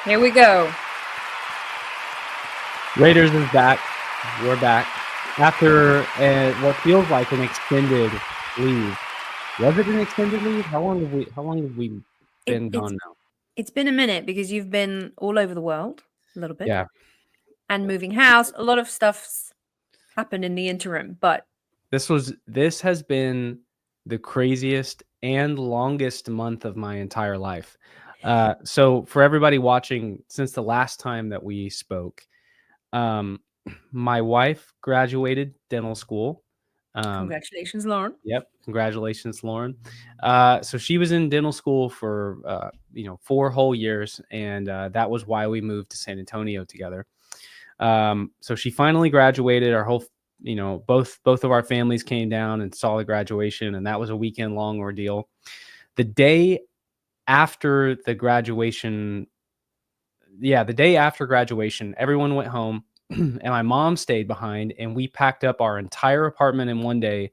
Here we go. Raiders is back. We're back after what feels like an extended leave. Was it an extended leave? How long have we been gone now? It's been a minute because you've been all over the world a little bit. Yeah. And moving house. A lot of stuff's happened in the interim, but this has been the craziest and longest month of my entire life. So for everybody watching, since the last time that we spoke, my wife graduated dental school. Congratulations, Lauren. Yep. Congratulations, Lauren. So she was in dental school for 4 whole years, and that was why we moved to San Antonio together. So she finally graduated. Our whole, both of our families came down and saw the graduation, and that was a weekend long ordeal. The day after graduation, everyone went home, and my mom stayed behind, and we packed up our entire apartment in one day,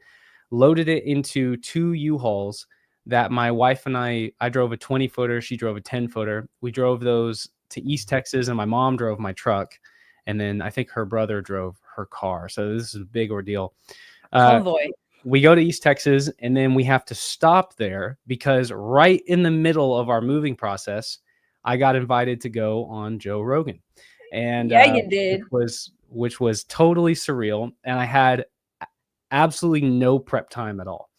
loaded it into 2 U-Hauls that my wife and I drove a 20-footer, she drove a 10-footer. We drove those to East Texas, and my mom drove my truck. And then I think her brother drove her car. So this is a big ordeal. Convoy. We go to East Texas, and then we have to stop there because right in the middle of our moving process, I got invited to go on Joe Rogan. And yeah, you did. Which was totally surreal. And I had absolutely no prep time at all.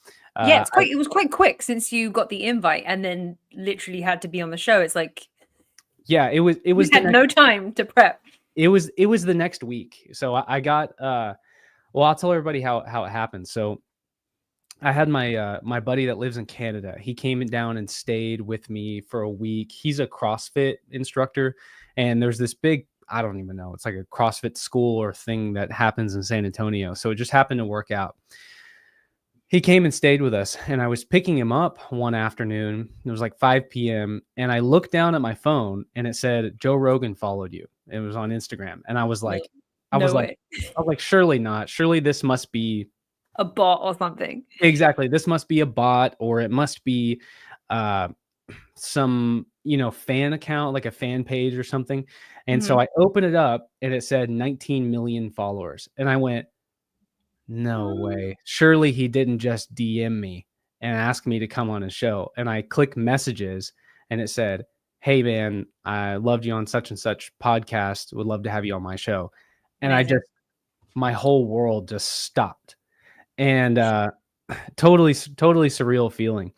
Yeah, it was quite quick since you got the invite and then literally had to be on the show. It's like, yeah, it was. You had no time to prep. It was the next week. So I got. Well, I'll tell everybody how it happened. So I had my buddy that lives in Canada. He came down and stayed with me for a week. He's a CrossFit instructor, and there's this big, I don't even know, it's like a CrossFit school or thing that happens in San Antonio. So it just happened to work out. He came and stayed with us, and I was picking him up one afternoon. It was like 5 p.m. And I looked down at my phone, and it said, Joe Rogan followed you. It was on Instagram. And I was like, surely not. Surely this must be a bot or something. Exactly. This must be a bot, or it must be some, fan account, like a fan page or something. And so I opened it up, and it said 19 million followers. And I went, no way. Surely he didn't just DM me and ask me to come on his show. And I click messages, and it said, hey man, I loved you on such and such podcast. Would love to have you on my show. And my whole world just stopped. And totally surreal feeling.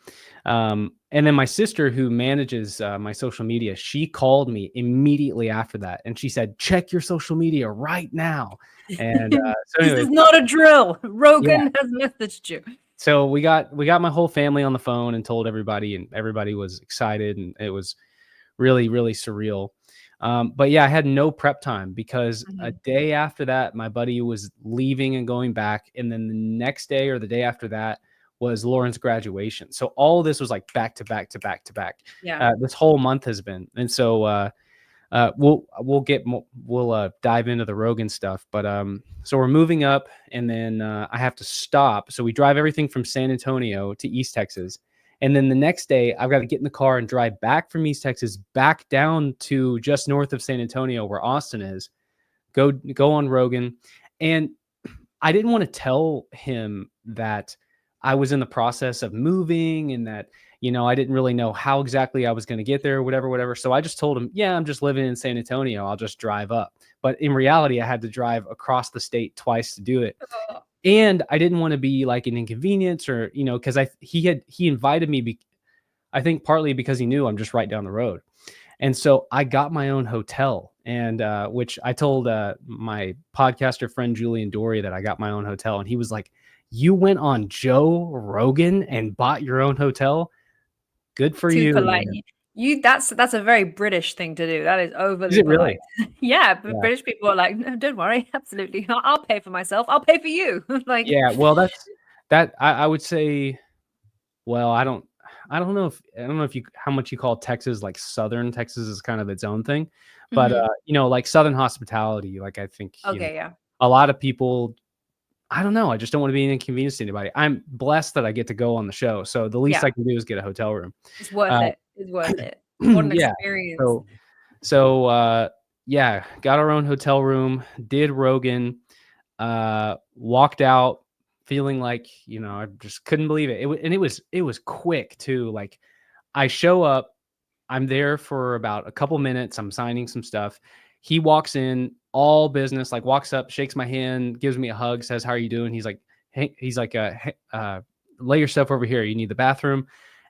And then my sister, who manages my social media, she called me immediately after that, and she said, check your social media right now. And so anyway, this is not a drill. Rogan has messaged you. So we got my whole family on the phone and told everybody, and everybody was excited, and it was really, really surreal. But yeah, I had no prep time because a day after that, my buddy was leaving and going back. And then the next day or the day after that was Lauren's graduation. So all of this was like back to back to back to back. Yeah. This whole month has been. And so we'll dive into the Rogan stuff. But so we're moving up, and then I have to stop. So we drive everything from San Antonio to East Texas. And then the next day, I've got to get in the car and drive back from East Texas back down to just north of San Antonio, where Austin is, go on Rogan. And I didn't want to tell him that I was in the process of moving, and that, I didn't really know how exactly I was going to get there, whatever. So I just told him, yeah, I'm just living in San Antonio. I'll just drive up. But in reality, I had to drive across the state twice to do it. And I didn't want to be like an inconvenience, or, because he invited me, I think partly because he knew I'm just right down the road. And so I got my own hotel, and which I told my podcaster friend, Julian Dory, that I got my own hotel. And he was like, you went on Joe Rogan and bought your own hotel? Good for you. Polite. That's a very British thing to do. That is overly polite. Really? Yeah, but British people are like, no, don't worry, absolutely. I'll pay for myself. I'll pay for you. Like, yeah, well, I would say, well, I don't know if how much you call Texas, like Southern Texas is kind of its own thing, but like Southern hospitality, like I think a lot of people, I don't know, I just don't want to be an inconvenience to anybody. I'm blessed that I get to go on the show, so the least I can do is get a hotel room. It's worth it. It's worth it. What an experience. So yeah, got our own hotel room, did Rogan, walked out feeling like, I just couldn't believe it. And it was quick too. Like I show up, I'm there for about a couple minutes. I'm signing some stuff. He walks in, all business, like walks up, shakes my hand, gives me a hug, says, "How are you doing?" He's like, "Hey," he's like, "Lay your stuff over here. You need the bathroom."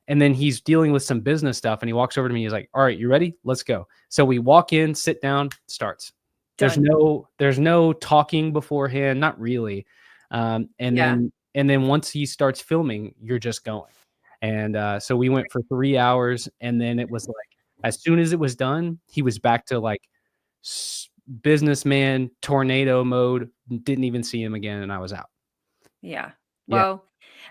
And then he's dealing with some business stuff, and he walks over to me. He's like, "All right, you ready? Let's go." So we walk in, sit down, starts. Done. There's no talking beforehand, not really. And Yeah. then once he starts filming, you're just going. And so we went for 3 hours, and then it was like, as soon as it was done, he was back to like businessman tornado mode. Didn't even see him again, and I was out. Yeah. Yeah. Well,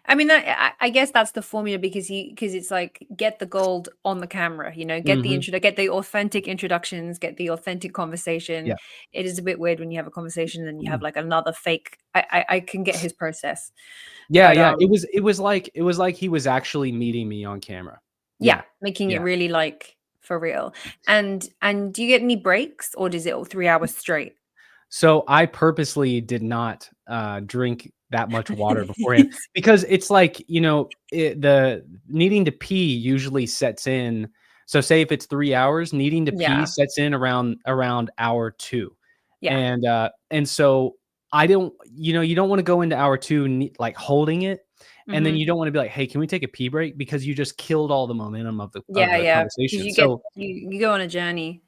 I mean, I guess that's the formula because it's like get the gold on the camera, get the Mhm. intro, get the authentic introductions, get the authentic conversation. Yeah. It is a bit weird when you have a conversation and then you have like another fake. I can get his process, Yeah, but yeah. It was like he was actually meeting me on camera. yeah, Yeah. making it Yeah. really like for real. And do you get any breaks or does it all 3 hours straight? So I purposely did not drink that much water beforehand because it's like, the needing to pee usually sets in. So say if it's 3 hours, needing to pee Yeah, sets in around hour 2. yeah, And so I don't, you don't want to go into hour 2 like holding it. And then hmm you don't want to be like, "Hey, can we take a pee break?" Because you just killed all the momentum of the yeah, yeah. Because conversation. you get So you go on a journey.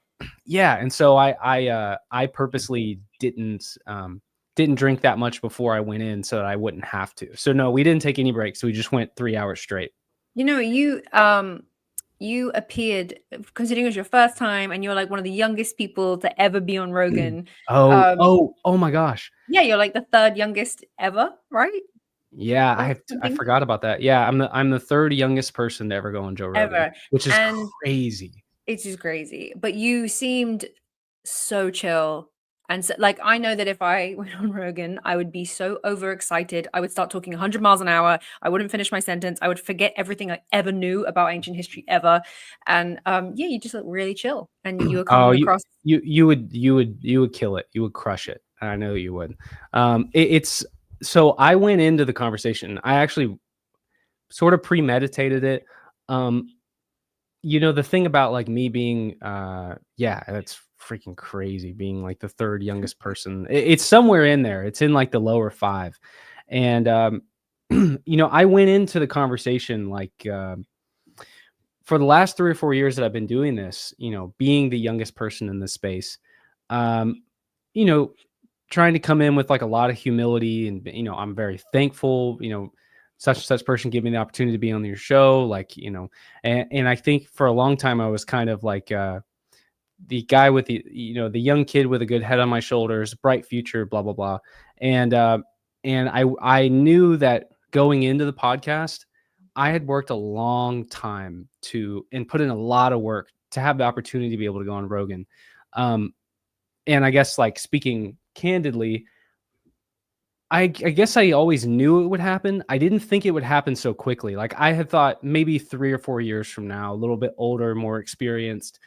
yeah, and so I purposely didn't drink that much before I went in so that I wouldn't have to. So no, we didn't take any breaks. We just went 3 hours straight. You appeared, considering it was your first time, and you're like one of the youngest people to ever be on Rogan. Oh, Um, oh my gosh. yeah, you're like the third youngest ever, right? Yeah, Or I something forgot about that. Yeah, I'm the third youngest person to ever go on Joe Rogan, ever, which is and crazy. it's just crazy. But you seemed so chill. And so, like, I know that if I went on Rogan, I would be so overexcited. I would start talking 100 miles an hour. I wouldn't finish my sentence. I would forget everything I ever knew about ancient history ever. And yeah, you just look really chill. And you were Oh, coming across. you would kill it. You would crush it. I know you would. It's so I went into the conversation. I actually sort of premeditated it. Um, the thing about like me being, yeah, that's freaking crazy. Being like the third youngest person, it's somewhere in there. It's in like the lower five, and I went into the conversation like for the last 3 or 4 years that I've been doing this, being the youngest person in this space, um, you know, trying to come in with like a lot of humility and I'm very thankful, such and such person gave me the opportunity to be on your show, like, and I think for a long time I was kind of like the guy with the young kid with a good head on my shoulders, bright future, blah blah blah. And I knew that going into the podcast, I had worked a long time and put in a lot of work to have the opportunity to be able to go on Rogan. Um, and I guess like speaking candidly, I guess I always knew it would happen. I didn't think it would happen so quickly. Like I had thought maybe 3 or 4 years from now, a little bit older, more experienced,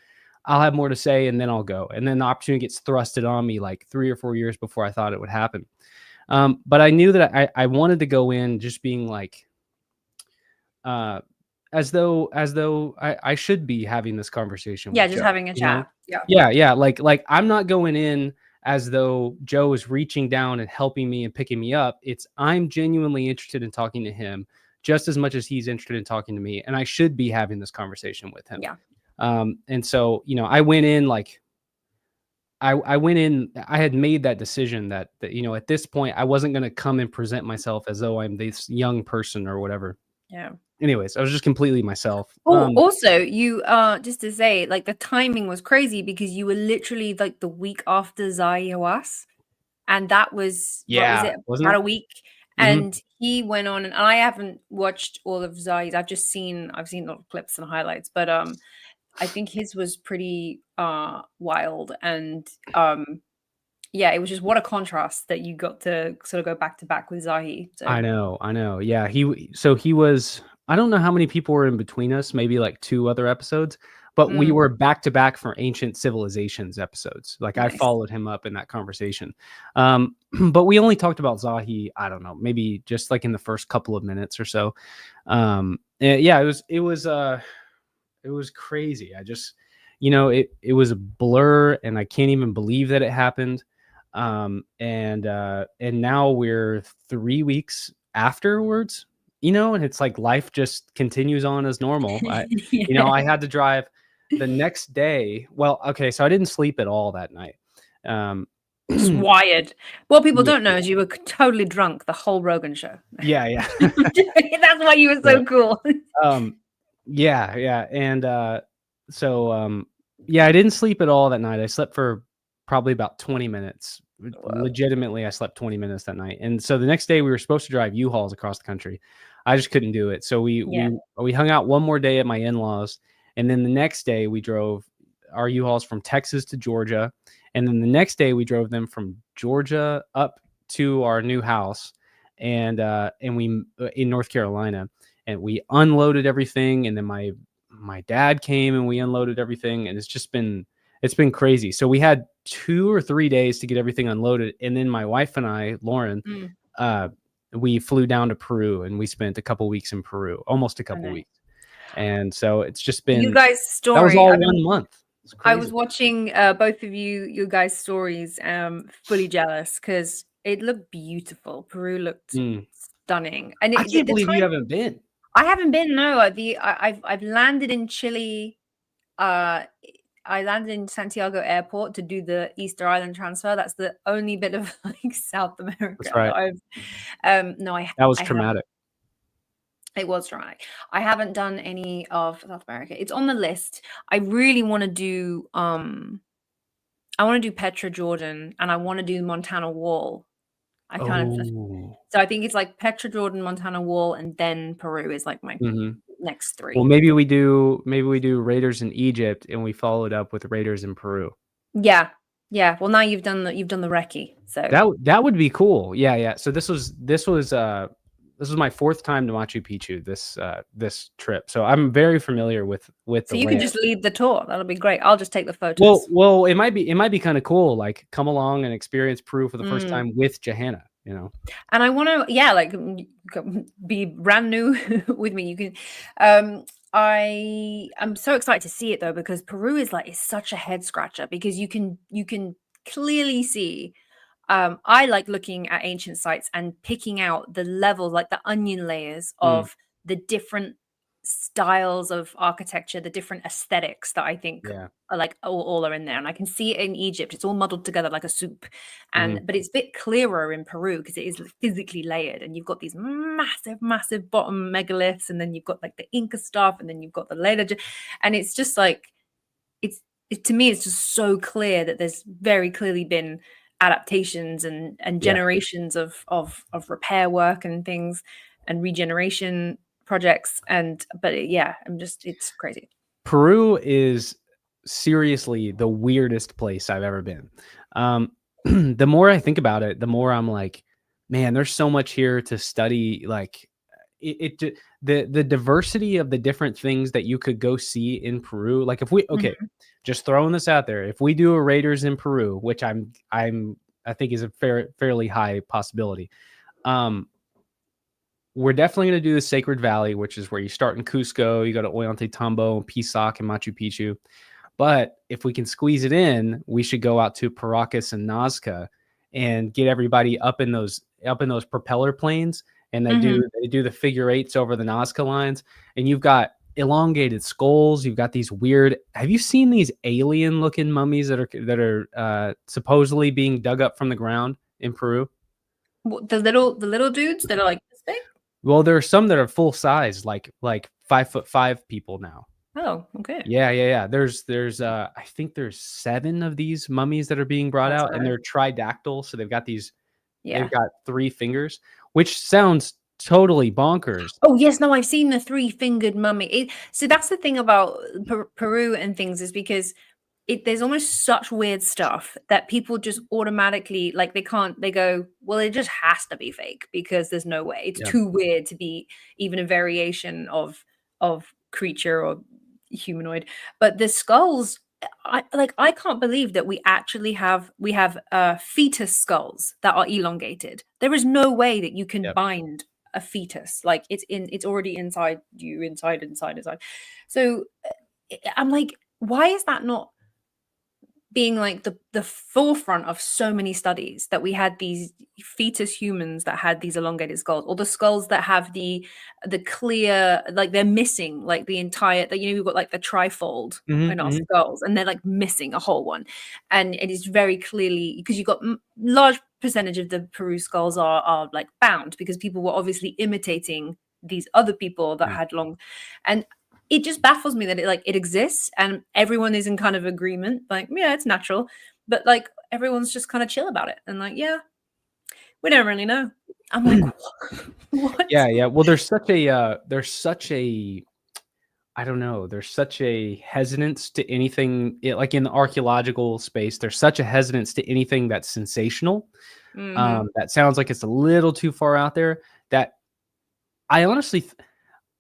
I'll have more to say and then I'll go. And then the opportunity gets thrusted on me like 3 or 4 years before I thought it would happen. But I knew that I wanted to go in just being like, uh, as though I should be having this conversation Yeah, with just Joe, having a chat. Yeah. Yeah, yeah. Like I'm not going in as though Joe is reaching down and helping me and picking me up. It's I'm genuinely interested in talking to him just as much as he's interested in talking to me, and I should be having this conversation with him. Yeah. And so I went in like I went in. I had made that decision that at this point I wasn't going to come and present myself as though I'm this young person or whatever. Yeah. Anyways, I was just completely myself. Oh, also, you just to say, like the timing was crazy because you were literally like the week after Sacsayhuamán, and that was what was Yeah, it, wasn't about it? a week? Mhm. And he went on, and I haven't watched all of Zai's. I've seen little clips and highlights, but I think his was pretty wild, and yeah, it was just what a contrast that you got to sort of go back to back with Zahi. So I know. Yeah, he was. I don't know how many people were in between us. Maybe like 2 other episodes, but we were back to back for ancient civilizations episodes. Like I Nice. followed him up in that conversation. But we only talked about Zahi, I don't know, maybe just like in the first couple of minutes or so. Yeah, it was crazy. I just, it was a blur, and I can't even believe that it happened. And now we're 3 weeks afterwards, and it's like life just continues on as normal. Yeah. I had to drive the next day. Well, okay, so I didn't sleep at all that night. Just wired. What people Yeah, don't know is you were totally drunk the whole Rogan show. yeah. That's why you were so cool. Yeah. And so yeah, I didn't sleep at all that night. I slept for probably about 20 minutes. Wow. Legitimately, I slept 20 minutes that night. And so the next day we were supposed to drive U-Hauls across the country. I just couldn't do it. So we hung out one more day at my in-laws, and then the next day we drove our U-Hauls from Texas to Georgia, and then the next day we drove them from Georgia up to our new house, and we in North Carolina, and we unloaded everything, and then my dad came and we unloaded everything, and it's been crazy. So we had 2 or 3 days to get everything unloaded, and then my wife and I, Lauren, we flew down to Peru, and we spent a couple weeks in Peru, almost a couple weeks. And so it's just been, you guys' story. that was all 1 month. I was watching both of you guys' stories, fully jealous because it looked beautiful. Peru looked stunning, and I can't believe you haven't been. I haven't been. No, I've landed in Chile. I landed in Santiago Airport to do the Easter Island transfer. That's the only bit of like South America That's right. that I've. That was traumatic. It was traumatic. I haven't done any of South America. It's on the list. I really want to do. I want to do Petra, Jordan, and I want to do Montana Wall. So I think it's like Petra, Jordan, Montana Wall, and then Peru is like my next 3. Well, maybe we do Raiders in Egypt, and we follow it up with Raiders in Peru. Yeah. Well, now you've done the recce, so that would be cool. Yeah. So this was my 4th time to Machu Picchu this trip, so I'm very familiar with so you can just lead the tour. That'll be great. I'll just take the photos. Well, it might be kind of cool, like come along and experience Peru for the first time with Johanna, and I want to like be brand new with me. You can I'm so excited to see it though, because Peru is such a head scratcher, because you can clearly see. I like looking at ancient sites and picking out the levels, like the onion layers of the different styles of architecture, the different aesthetics that I think are like all are in there. And I can see it in Egypt. It's all muddled together like a soup. But it's a bit clearer in Peru because it is physically layered. And you've got these massive bottom megaliths, and then you've got like the Inca stuff, and then you've got the later. And it's just like, to me, it's just so clear that there's very clearly been adaptations and generations of repair work and things and regeneration projects, but it's crazy. Peru is seriously the weirdest place I've ever been. The more I think about it, the more I'm like, man, there's so much here to study. Like the diversity of the different things that you could go see in Peru. Like if we just throwing this out there, if we do a Raiders in Peru, which I think is a fairly high possibility. We're definitely going to do the Sacred Valley, which is where you start in Cusco, you go to Ollantaytambo, Pisac, and Machu Picchu. But if we can squeeze it in, we should go out to Paracas and Nazca and get everybody up in those propeller planes, and they do the figure eights over the Nazca Lines, and you've got elongated skulls. You've got these weird. Have you seen these alien-looking mummies that are supposedly being dug up from the ground in Peru? The little dudes that are like this big? Well, there are some that are full size, like 5'5" people now. Oh, okay. Yeah. There's I think there's 7 of these mummies that are being brought out, and they're tridactyl, so they've got these. Yeah. They've got 3 fingers, which sounds totally bonkers. Oh yes, no, I've seen the 3-fingered mummy. So that's the thing about Peru and things, is because there's almost such weird stuff that people just automatically they go, well, it just has to be fake because there's no way. It's too weird to be even a variation of creature or humanoid, but the skulls. I can't believe that we have fetus skulls that are elongated. There is no way that you can Yep. bind a fetus. Like it's already inside you, inside. So I'm like, why is that not being like the forefront of so many studies, that we had these fetus humans that had these elongated skulls, or the skulls that have the clear, like they're missing like the entire, that, you know, we've got like the trifold Mhm, in our mhm. skulls, and they're like missing a whole one. And it is very clearly because you've got large percentage of the Peru skulls are like bound, because people were obviously imitating these other people that Yeah. had long. And it just baffles me that it exists and everyone is in kind of agreement, like, yeah, it's natural, but like everyone's just kind of chill about it and like, yeah, we don't really know. I'm like, what? Yeah, yeah. Well, there's such a I don't know, there's such a hesitance to anything like in the archaeological space, there's such a hesitance to anything that's sensational. Hmm. That sounds like it's a little too far out there that I honestly th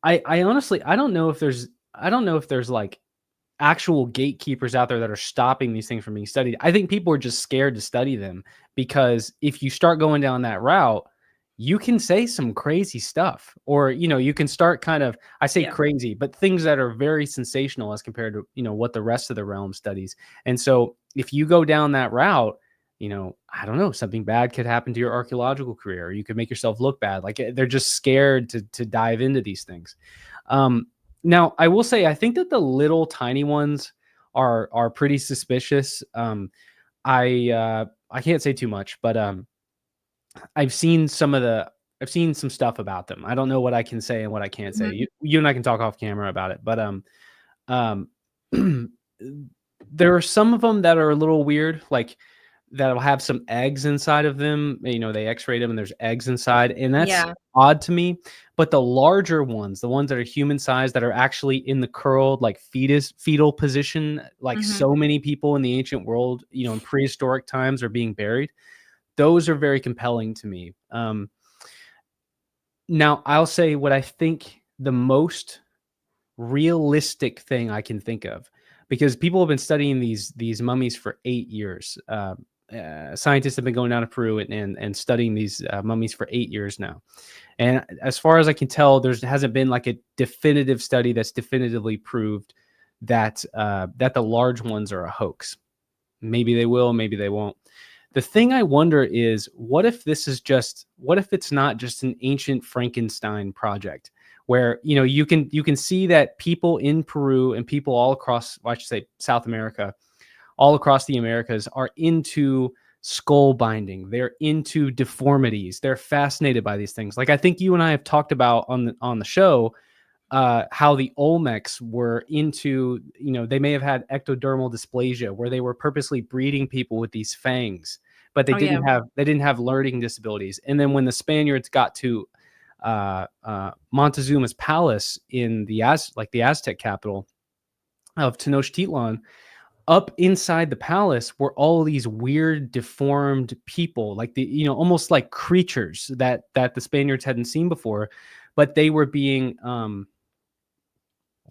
I honestly I don't know if there's, like, actual gatekeepers out there that are stopping these things from being studied. I think people are just scared to study them because if you start going down that route, you can say some crazy stuff, or you can start kind of, I say Yeah. crazy, but things that are very sensational as compared to what the rest of the realm studies. And so if you go down that route, I don't know, something bad could happen to your archaeological career, or you could make yourself look bad. Like they're just scared to dive into these things. Um, Now, I will say I think that the little tiny ones are pretty suspicious. I can't say too much, but I've seen I've seen some stuff about them. I don't know what I can say and what I can't say. Mhm. You and I can talk off camera about it, but um, there are some of them that are a little weird, like that'll have some eggs inside of them. They X-rayed them and there's eggs inside, and that's Yeah. odd to me. But the larger ones, the ones that are human sized, that are actually in the curled, like fetal position, like Hmm. so many people in the ancient world, in prehistoric times are being buried. Those are very compelling to me. Now I'll say what I think the most realistic thing I can think of, because people have been studying these mummies for 8 years. Scientists have been going down to Peru and studying these mummies for 8 years now. And as far as I can tell, there hasn't been like a definitive study that's definitively proved that the large ones are a hoax. Maybe they will, maybe they won't. The thing I wonder is, what if it's not just an ancient Frankenstein project where, you can see that people in Peru and people all across, well, I should say South America, all across the Americas are into skull binding. They're into deformities. They're fascinated by these things. Like I think you and I have talked about on the show, how the Olmecs were into, they may have had ectodermal dysplasia where they were purposely breeding people with these fangs, but Oh yeah. they didn't have learning disabilities. And then when the Spaniards got to Montezuma's palace in the Aztec capital of Tenochtitlan, up inside the palace were all these weird deformed people, like almost like creatures that the Spaniards hadn't seen before, but Deified, they were being not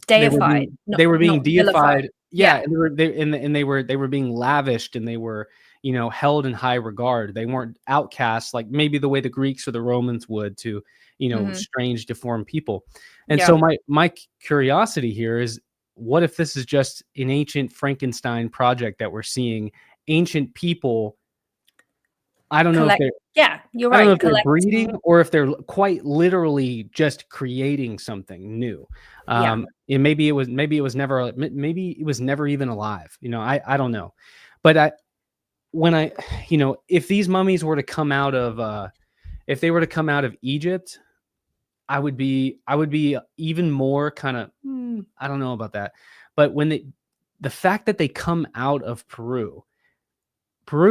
vilified. deified. Yeah, Yeah. and they were being lavished, and they were, held in high regard. They weren't outcasts like maybe the way the Greeks or the Romans would to, Hmm. strange deformed people. And Yeah. so my curiosity here is, what if this is just an ancient Frankenstein project that we're seeing ancient people? I don't know if Collect. they're Yeah, you're I don't know right. if they're Collecting. breeding or if they're quite literally just creating something new. Yeah. And maybe it was never even alive. I don't know. But when I if these mummies were to come out of if they were to come out of Egypt, I would be even more kind of, I don't know about that. But the fact that they come out of Peru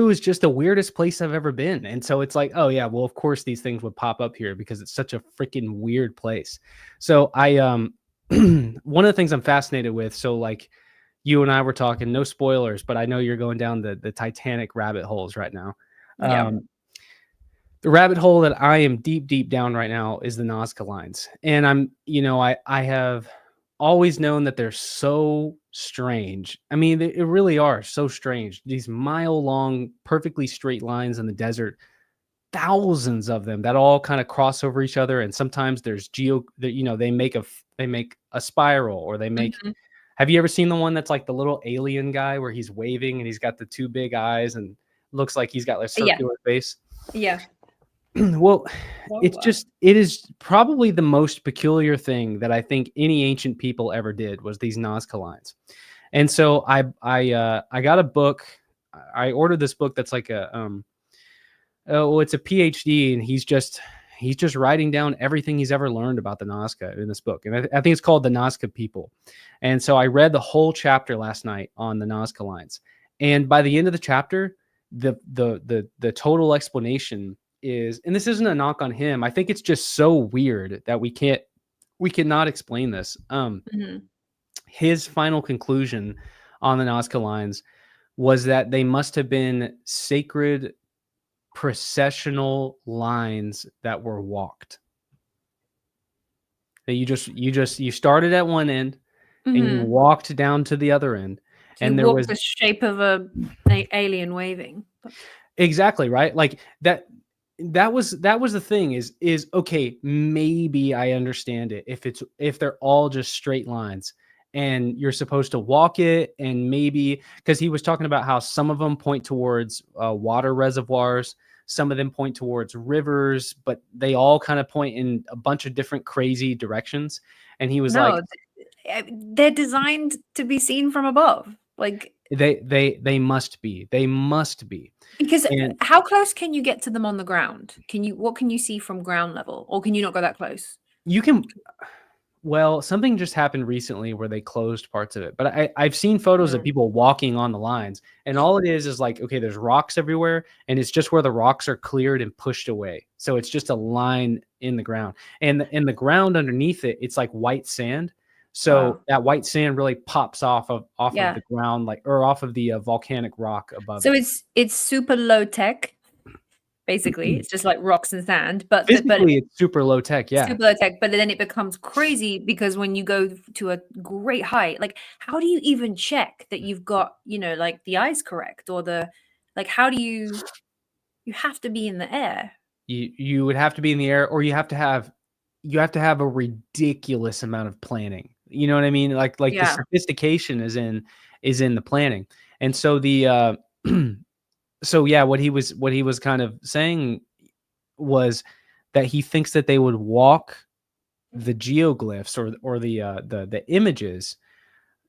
is just the weirdest place I've ever been. And so it's like, oh yeah, well, of course these things would pop up here because it's such a freaking weird place. So one of the things I'm fascinated with, so like you and I were talking, no spoilers, but I know you're going down the Titanic rabbit holes right now. Yeah. The rabbit hole that I am deep, deep down right now is the Nazca Lines. And I have always known that they're so strange. I mean, they really are so strange. These mile-long, perfectly straight lines in the desert, thousands of them that all kind of cross over each other, and sometimes there's they make a spiral, or they make. Mhm. Have you ever seen the one that's like the little alien guy where he's waving and he's got the two big eyes and looks like he's got a Yeah. circular face? Yeah. Well, Oh, wow. it is probably the most peculiar thing that I think any ancient people ever did was these Nazca lines. And so I got a book. I ordered this book that's like it's a PhD, and he's just writing down everything he's ever learned about the Nazca in this book. And I think it's called The Nazca People. And so I read the whole chapter last night on the Nazca lines. And by the end of the chapter, the total explanation is, and this isn't a knock on him. I think it's just so weird that we cannot explain this. Mhm. His final conclusion on the Nazca lines was that they must have been sacred processional lines that were walked. That you started at one end and you Mhm. walked down to the other end, You and there walk was the shape of a alien waving. exactly right. Like that was the thing is okay, maybe I understand it if they're all just straight lines and you're supposed to walk it, and maybe because he was talking about how some of them point towards water reservoirs, some of them point towards rivers, but they all kind of point in a bunch of different crazy directions. And he was like, No, they're designed to be seen from above. Like, they must be. because And how close can you get to them on the ground? What can you see from ground level? Or can you not go that close? you can Well, something just happened recently where they closed parts of it, but I've seen photos of Mm. people walking on the lines, and all it is like, okay, there's rocks everywhere, and it's just where the rocks are cleared and pushed away. So it's just a line in the ground, and the ground underneath it, it's like white sand. So Wow. that white sand really pops off of Yeah. the ground, like, or off of the volcanic rock above So it. it's super low tech, basically. It's just like rocks and sand, but Physically, it's super low tech, yeah. super low tech, but then it becomes crazy because when you go to a great height, like how do you even check that you've got, like the eyes correct, or how do you have to be in the air. You would have to be in the air, or you have to have a ridiculous amount of planning. You know what I mean? Like the Yeah. sophistication is in the planning. And so so yeah, what he was kind of saying was that he thinks that they would walk the geoglyphs, or the images.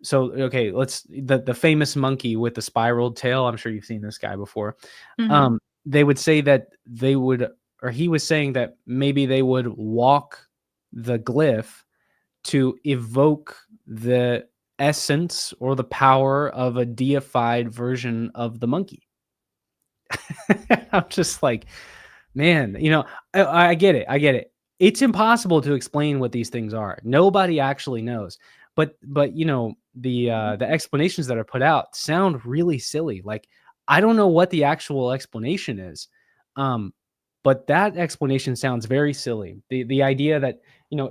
So okay, the famous monkey with the spiraled tail. I'm sure you've seen this guy before. Mhm. Um, they would say that they would, or he was saying that maybe they would walk the glyph to evoke the essence or the power of a deified version of the monkey. I'm just like, man, I get it. I get it. It's impossible to explain what these things are. Nobody actually knows. But the explanations that are put out sound really silly. Like, I don't know what the actual explanation is. Um, but that explanation sounds very silly. The idea that,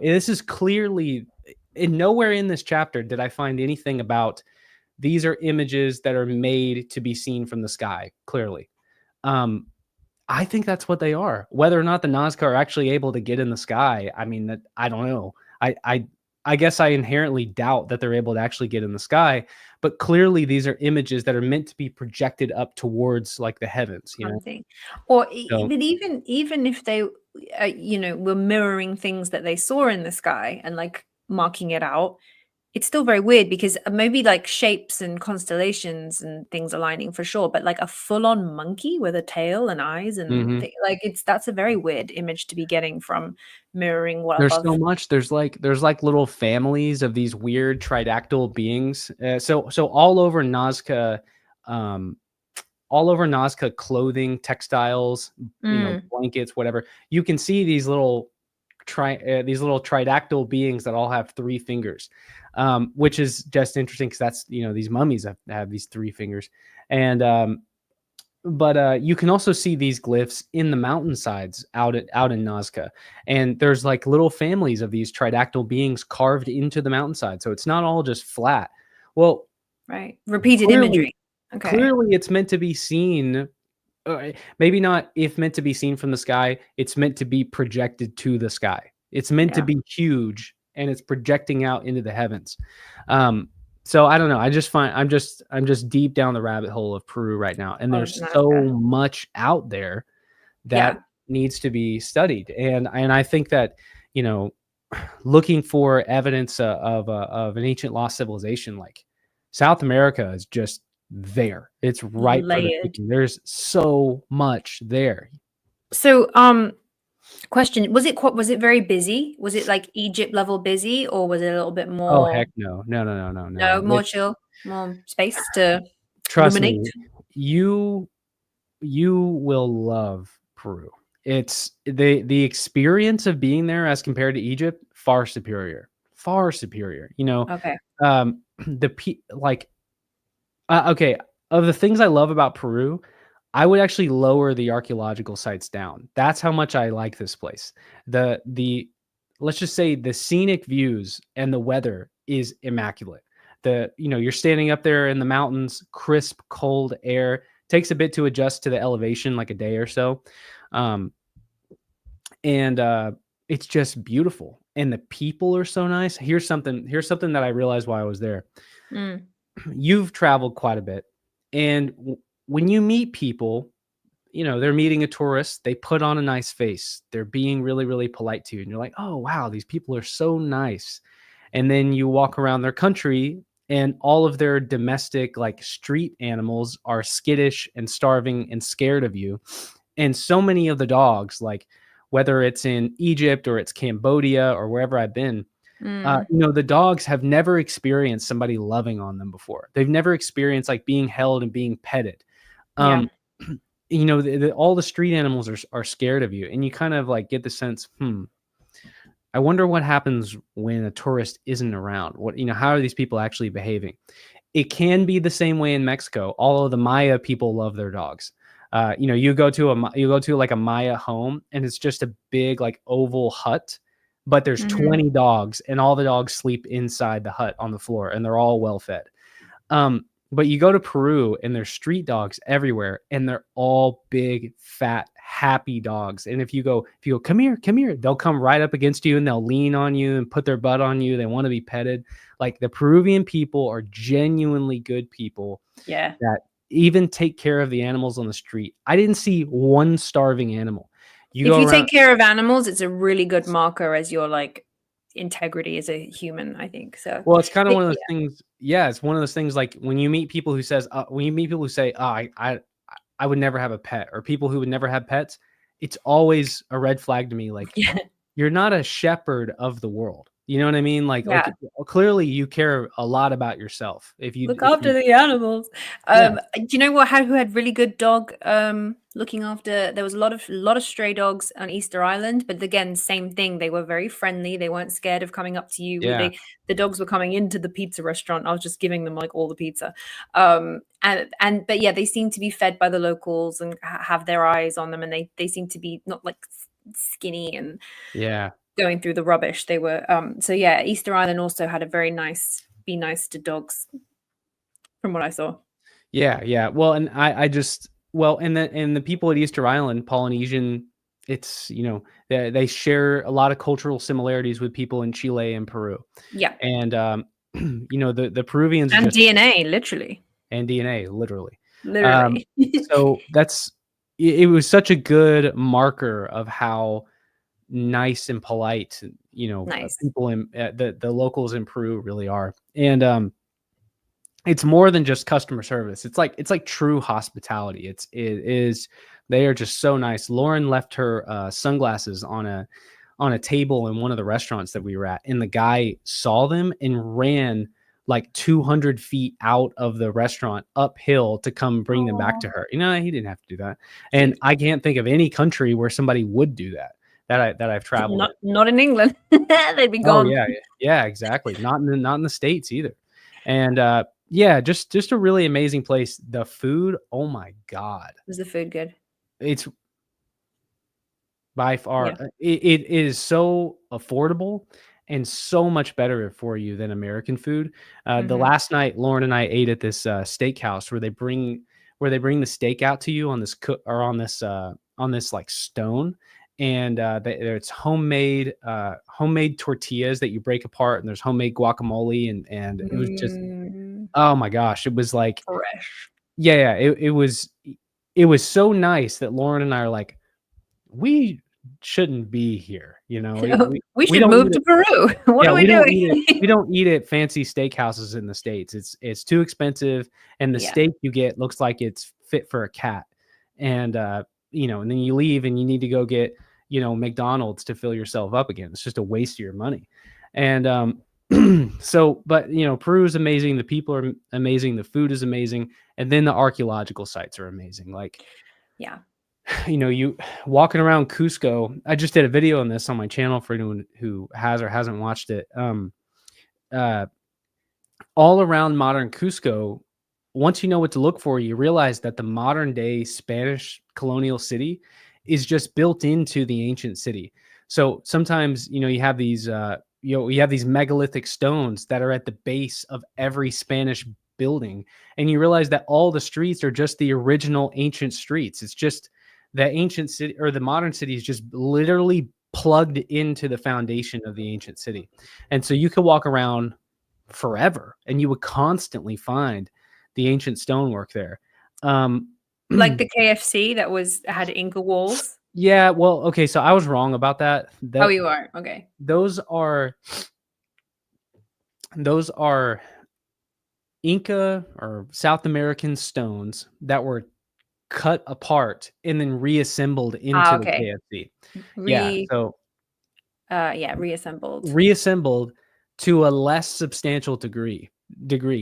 this is clearly, in nowhere in this chapter did I find anything about these are images that are made to be seen from the sky, clearly. Um, I think that's what they are. Whether or not the Nazca are actually able to get in the sky, I mean, that I don't know. I guess I inherently doubt that they're able to actually get in the sky, but clearly these are images that are meant to be projected up towards like the heavens, you know? Something. Or So but even if they, were mirroring things that they saw in the sky and like marking it out, it's still very weird because maybe like shapes and constellations and things aligning for sure, but like a full-on monkey with a tail and eyes and mhm. like that's a very weird image to be getting from mirroring what There's so above. much. There's like little families of these weird tridactyl beings. So um, all over Nazca clothing, textiles, Mm, blankets, whatever. You can see these little tridactyl beings that all have three fingers, which is just interesting because that's these mummies have these three fingers, and but you can also see these glyphs in the mountainsides out in Nazca, and there's like little families of these tridactyl beings carved into the mountainside, so it's not all just flat. Well, Right. Repeated clearly, imagery. Okay. clearly, it's meant to be seen. Maybe not if meant to be seen from the sky. It's meant to be projected to the sky. It's meant to Yeah. be huge, and it's projecting out into the heavens. So I don't know. I just find I'm just deep down the rabbit hole of Peru right now, and Oh, there's so Nazca. much out there that Yeah. needs to be studied. And I think that, you know, looking for evidence of an ancient lost civilization, like South America is just there. It's ripe for the Layered. picking. There's so much there. So, question, was it very busy? Was it like Egypt level busy, or was it a little bit Oh more, heck no. No, no, no, no, no, no. more chill, more space to Trust ruminate? me, you you will love Peru. It's the experience of being there as compared to Egypt, far superior. Far superior. You know, Okay. like okay, of the things I love about Peru, I would actually lower the archaeological sites down. That's how much I like this place. The let's just say the scenic views and the weather is immaculate. You're standing up there in the mountains, crisp, cold air. Takes a bit to adjust to the elevation, like a day or so. Um, and it's just beautiful. And the people are so nice. Here's something that I realized while I was there. Mm. You've traveled quite a bit, and when you meet people, they're meeting a tourist, they put on a nice face, they're being really, really polite to you, and you're like, oh wow, these people are so nice. And then you walk around their country, and all of their domestic, like, street animals are skittish and starving and scared of you. And so many of the dogs, like, whether it's in Egypt or it's Cambodia or wherever I've been, Mm. the dogs have never experienced somebody loving on them before. They've never experienced, like, being held and being petted. Yeah. Um, all the street animals are scared of you, and you kind of like get the sense, I wonder what happens when a tourist isn't around. How are these people actually behaving? It can be the same way in Mexico. All of the Maya people love their dogs. You go to like a Maya home, and it's just a big, like, oval hut, but there's Mhm. 20 dogs, and all the dogs sleep inside the hut on the floor, and they're all well fed. But you go to Peru, and there's street dogs everywhere, and they're all big, fat, happy dogs. And if you go, come here, come here, they'll come right up against you, and they'll lean on you and put their butt on you. They want to be petted. Like, the Peruvian people are genuinely good people Yeah. that even take care of the animals on the street. I didn't see one starving animal. You If go you around. take care of animals, it's a really good marker as your, like, integrity as a human, I think. So, Well, it's kind of but one of those yeah. things. Yeah, it's one of those things. Like, when you meet people who say, "Oh, I would never have a pet," or people who would never have pets, it's always a red flag to me. Like, Yeah. you're not a shepherd of the world. You know what I mean? Like, Yeah. clearly you care a lot about yourself. Look after the animals. Yeah, Do you know who had really good dog looking after? There was a lot of stray dogs on Easter Island, but again, same thing. They were very friendly. They weren't scared of coming up to you. yeah, The dogs were coming into the pizza restaurant. I was just giving them like all the pizza. But yeah, they seem to be fed by the locals and have their eyes on them, and they seem to be not like skinny and yeah. going through the rubbish. They were so yeah, Easter Island also had a very nice be nice to dogs from what I saw. Yeah, yeah. Well, and I just and the people at Easter Island, Polynesian, it's they share a lot of cultural similarities with people in Chile and Peru, Yeah. and the Peruvians are And just DNA, literally. and DNA literally. Um, Literally. so it was such a good marker of how nice and polite Nice. people in the locals in Peru really are, and it's more than just customer service. It's like true hospitality. It is they are just so nice. Lauren left her sunglasses on a table in one of the restaurants that we were at, and the guy saw them and ran like 200 feet out of the restaurant uphill to come bring them back Aw, to her. He didn't have to do that. And cute. I can't think of any country where somebody would do that I've traveled in. Not in England. They'd be Oh gone. yeah, yeah, exactly. Not in the States either. And Yeah, just a really amazing place. The food, oh my god. Was the food good? It's by Yeah. far it is so affordable and so much better for you than American food. The Mhm. last night, Lauren and I ate at this, steakhouse where they bring the steak out to you on this cook or on this, like, stone, and, it's homemade tortillas that you break apart, and there's homemade guacamole, and it was just Mm, oh my gosh, it was like fresh. yeah, it was so nice that Lauren and I are like, "We shouldn't be here," you know? We We should don't move eat to it Peru. What yeah, are we doing? we don't eat at fancy steakhouses in the States. It's too expensive, and the Yeah. steak you get looks like it's fit for a cat, and, you know, and then you leave and you need to go get, you know, McDonald's to fill yourself up again. It's just a waste of your money, and, so but, you know, Peru is amazing, the people are amazing, the food is amazing, and then the archaeological sites are amazing, like, Yeah. you know, you walking around Cusco. I just did a video on this on my channel for anyone who has or hasn't watched it. Uh, all around modern Cusco, once you know what to look for, you realize that the modern day Spanish colonial city is just built into the ancient city. So sometimes, you know, you have these megalithic stones that are at the base of every Spanish building, and you realize that all the streets are just the original ancient streets. It's just the ancient city or the modern city is just literally plugged into the foundation of the ancient city. And so you could walk around forever and you would constantly find the ancient stonework there. Um, Like the KFC that had Inca walls? yeah, well, okay, so I was wrong about that. Oh, you are? Okay. Those are those are Inca or South American stones that were cut apart and then reassembled Ah, into the okay. KFC. Yeah, Re so yeah, reassembled. reassembled to a less substantial degree,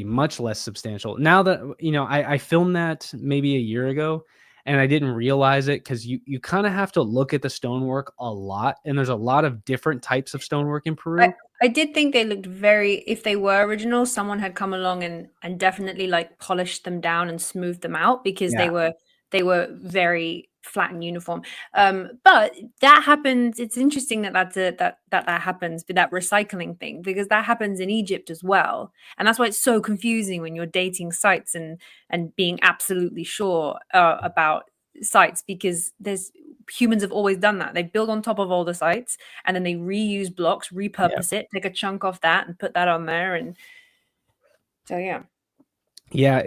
much less substantial. Now that you know, I filmed that maybe a year ago, and I didn't realize it because you kind of have to look at the stonework a lot, and there's a lot of different types of stonework in I Peru. I did think they looked very if they were original, someone had come along and definitely, like, polished them down and smoothed them out because Yeah, they were very flat and uniform. But that happens it's interesting that that happens with that recycling thing because that happens in Egypt as well, and that's why it's so confusing when you're dating sites and being absolutely sure, about sites because there's humans have always done that. They build on top of older sites and then they reuse blocks, yeah, repurpose it, take a chunk off that and put that on there. And so, yeah. yeah.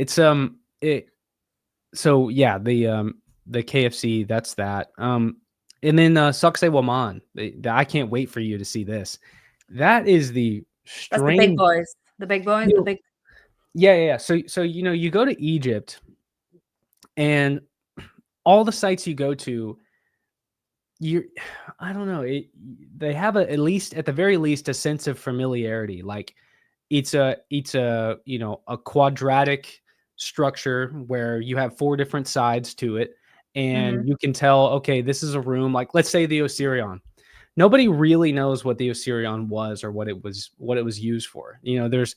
So yeah, the KFC, that's that. And then Sacsayhuamán. I can't wait for you to see this. That is the That's the big strange. boys. The big boys, the You big. yeah. So you know, you go to Egypt and all the sites you go to, you I don't know, they have at least at the very least a sense of familiarity. Like it's a you know a quadratic structure where you have four different sides to it, Mhm. and you can tell okay this is a room like let's say the Osirion. Nobody really knows what the Osirion was or what it was used for. You know, there's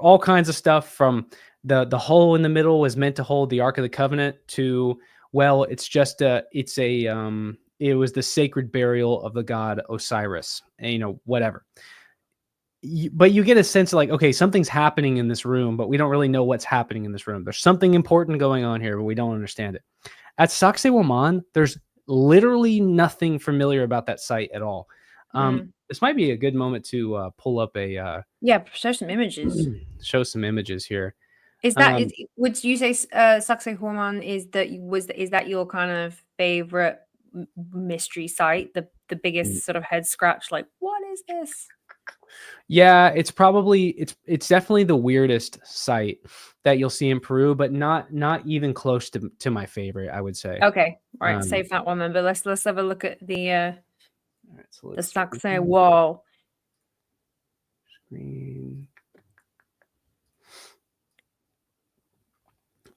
all kinds of stuff from the hole in the middle was meant to hold the Ark of the Covenant to well, it was the sacred burial of the god Osiris, and, you know, whatever. But you get a sense of like, okay, something's happening in this room, but we don't really know what's happening in this room. There's something important going on here, but we don't understand it. At Sacsayhuamán, there's literally nothing familiar about that site at all. Mm. This might be a good moment to pull up a Yeah, show some images. show some images here. Is that Um, is would you say Sacsayhuaman is that your kind of favorite mystery site? The mm, biggest sort of head scratch, like, what is this? yeah, it's definitely the weirdest site that you'll see in Peru, but not even close to my favorite, I would say. Okay, all right, Um, save that one then. But let's have a look at all right, so the let's Sacsay wall. screen.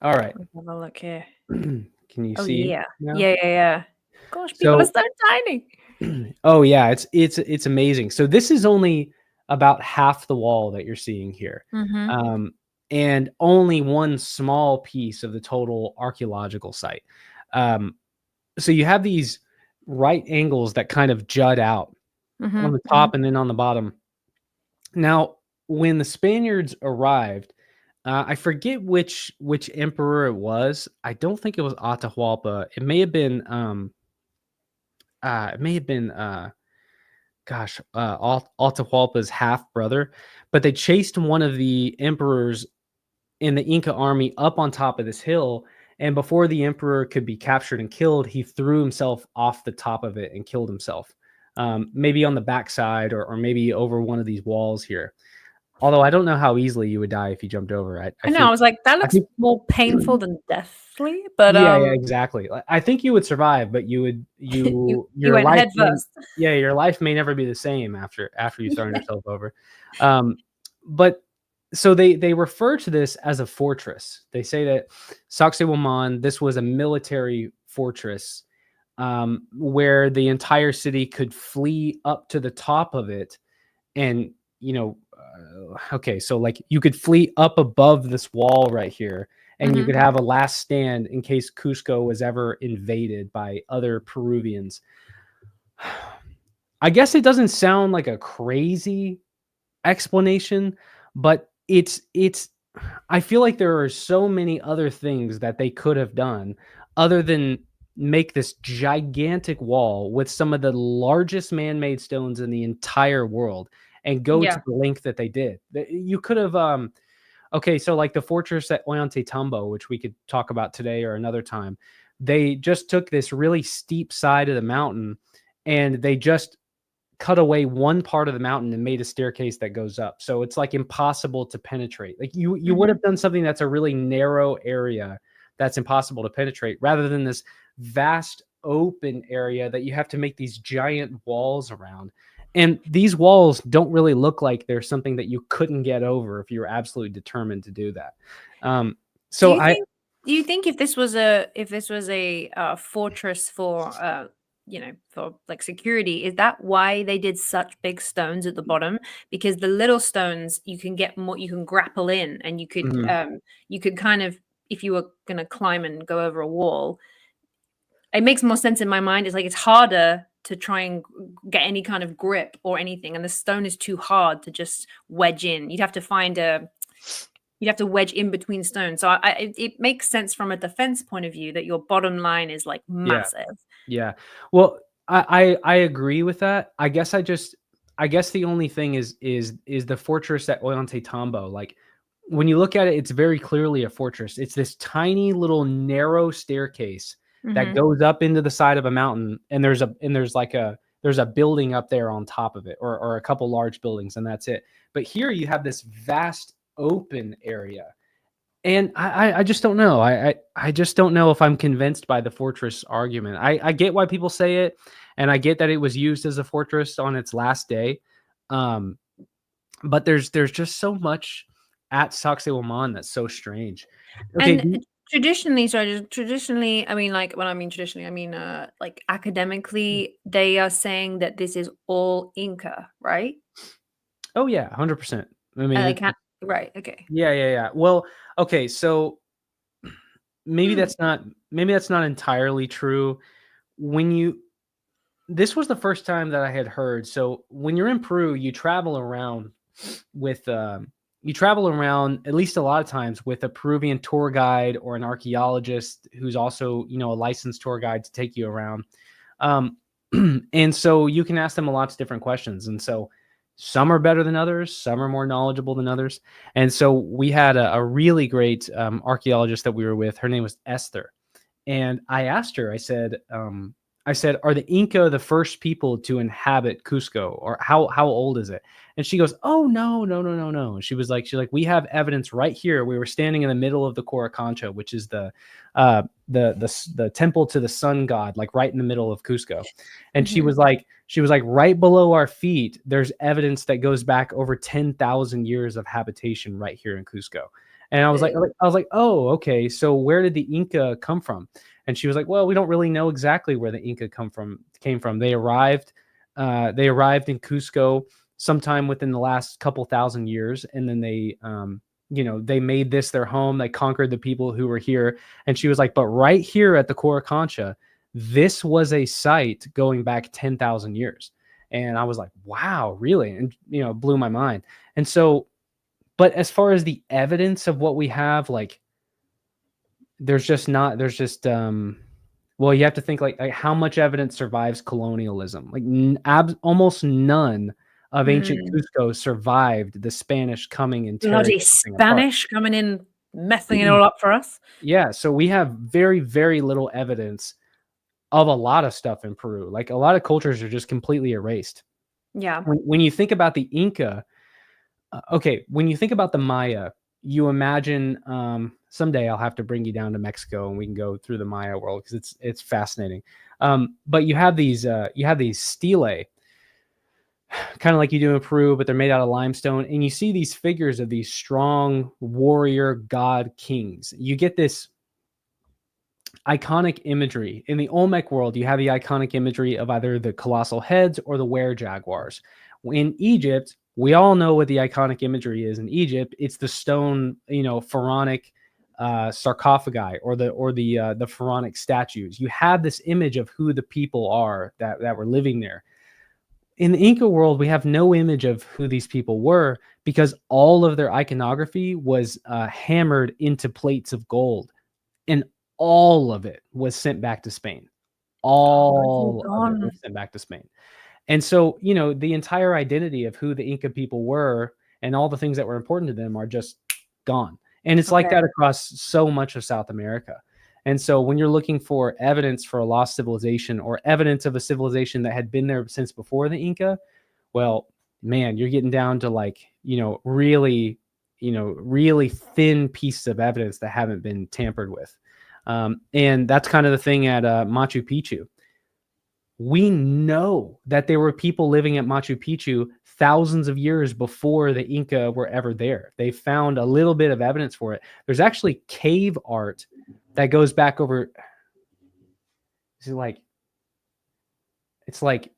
All right. Let's have a look here. Can you Oh, see yeah. now? Yeah, yeah, yeah. Gosh, people are So, so tiny. oh yeah, it's amazing. So this is only about half the wall that you're seeing here. Mhm. Um, and only one small piece of the total archaeological site. Um, so you have these right angles that kind of jut out on Mhm. the Mhm. top and then on the bottom. Now, when the Spaniards arrived, I forget which emperor it was. I don't think it was Atahualpa. It may have been Atahualpa's half brother, but they chased one of the emperors in the Inca army up on top of this hill. And before the emperor could be captured and killed, he threw himself off the top of it and killed himself. Maybe on the backside or maybe over one of these walls here. Although I don't know how easily you would die if you jumped over. I know, I was like, "That I looks think more painful than deathly," but, yeah, exactly. I think you would survive, but you your went life head may first. yeah, your life may never be the same after you've thrown yourself over. Um, but so they refer to this as a fortress. They say that Sacsayhuamán, this was a military fortress, where the entire city could flee up to the top of it and, okay, so, like, you could flee up above this wall right here, and you Mhm. could have a last stand in case Cusco was ever invaded by other Peruvians. I guess it doesn't sound like a crazy explanation, but it's I feel like there are so many other things that they could have done other than make this gigantic wall with some of the largest man-made stones in the entire world and go to Yeah. the length that they did. You could have okay, so like the fortress at Ollantaytambo, which we could talk about today or another time, they just took this really steep side of the mountain and they just cut away one part of the mountain and made a staircase that goes up. So it's like impossible to penetrate. Like you would Mhm. have done something that's a really narrow area that's impossible to penetrate rather than this vast open area that you have to make these giant walls around. And these walls don't really look like they're something that you couldn't get over if you were absolutely determined to do that. Um, Do so you I think if this was a fortress for, for, like, security, is that why they did such big stones at the bottom? Because the little stones, you can grapple in, and mhm, you could kind of, if you were gonna climb and go over a wall, it makes more sense in my mind. It's like it's harder to try and get any kind of grip or anything, and the stone is too hard to just wedge in. You'd have to wedge in between stones. So it makes sense from a defense point of view that your bottom line is like yeah. massive. Yeah. Well, I agree with that. I guess the only thing is the fortress at Ollantaytambo. Like when you look at it, it's very clearly a fortress. It's this tiny little narrow staircase that Hmm. goes up into the side of a mountain, and there's a building up there on top of it, or a couple large buildings, and that's it. But here you have this vast open area and I just don't know. I just don't know if I'm convinced by the fortress argument. I get why people say it, and I get that it was used as a fortress on its last day. Um, but there's just so much at Sacsayhuaman that's so strange. Okay, And traditionally, sorry, traditionally, I mean, like when I mean traditionally, I mean, like academically, they are saying that this is all Inca, right? oh yeah, 100%. I mean, Like, right? Okay. yeah, yeah, yeah. Well, okay, so maybe Hmm. that's not entirely true. When you This was the first time that I had heard. So when you're in Peru, with you travel around at least a lot of times with a Peruvian tour guide or an archaeologist who's also, a licensed tour guide to take you around. Um, and so you can ask them lots of different questions. And so some are better than others, some are more knowledgeable than others. And so we had a really great archaeologist that we were with. Her name was Esther, and I asked her, I said, are the Inca the first people to inhabit Cusco, or how old is it? And she goes, oh no, no, no, no, no. She's like, we have evidence right here. We were standing in the middle of the Coricancha, which is the temple to the sun god, like right in the middle of Cusco. And Hmm. she was like, right below our feet, there's evidence that goes back over 10,000 years of habitation right here in Cusco. And I was like, oh, okay. So where did the Inca come from? And she was like, well, we don't really know exactly where the Inca came from. They arrived in Cusco sometime within the last couple thousand years, and then they they made this their home. They conquered the people who were here. And she was like, but right here at the Coricancha, this was a site going back 10,000 years. And I was like, wow, really? And, blew my mind. And so, but as far as the evidence of what we have, like, there's just, well, you have to think like how much evidence survives colonialism? Like almost none of ancient Cusco survived the Spanish coming and tearing Bloody everything apart. Spanish coming in, messing it all up for us. Yeah, so we have very, very little evidence of a lot of stuff in Peru. Like a lot of cultures are just completely erased. Yeah. When you think about the Inca, when you think about the Maya, you imagine someday I'll have to bring you down to Mexico and we can go through the Maya world because it's fascinating. But you have these stelae, kind of like you do in Peru, but they're made out of limestone. And you see these figures of these strong warrior god kings. You get this iconic imagery. In the Olmec world, you have the iconic imagery of either the colossal heads or the were-jaguars. In Egypt, we all know what the iconic imagery is in Egypt. It's the stone, pharaonic sarcophagi or the pharaonic statues. You have this image of who the people are that were living there. In the Inca world, we have no image of who these people were because all of their iconography was hammered into plates of gold, and all of it was sent back to Spain. All of it was sent back to Spain. And so, the entire identity of who the Inca people were and all the things that were important to them are just gone. And it's like that across so much of South America. And so when you're looking for evidence for a lost civilization or evidence of a civilization that had been there since before the Inca, well, man, you're getting down to like, really thin pieces of evidence that haven't been tampered with. And that's kind of the thing at Machu Picchu. We know that there were people living at Machu Picchu thousands of years before the Inca were ever there. They found a little bit of evidence for it. There's actually cave art that goes back over, it's like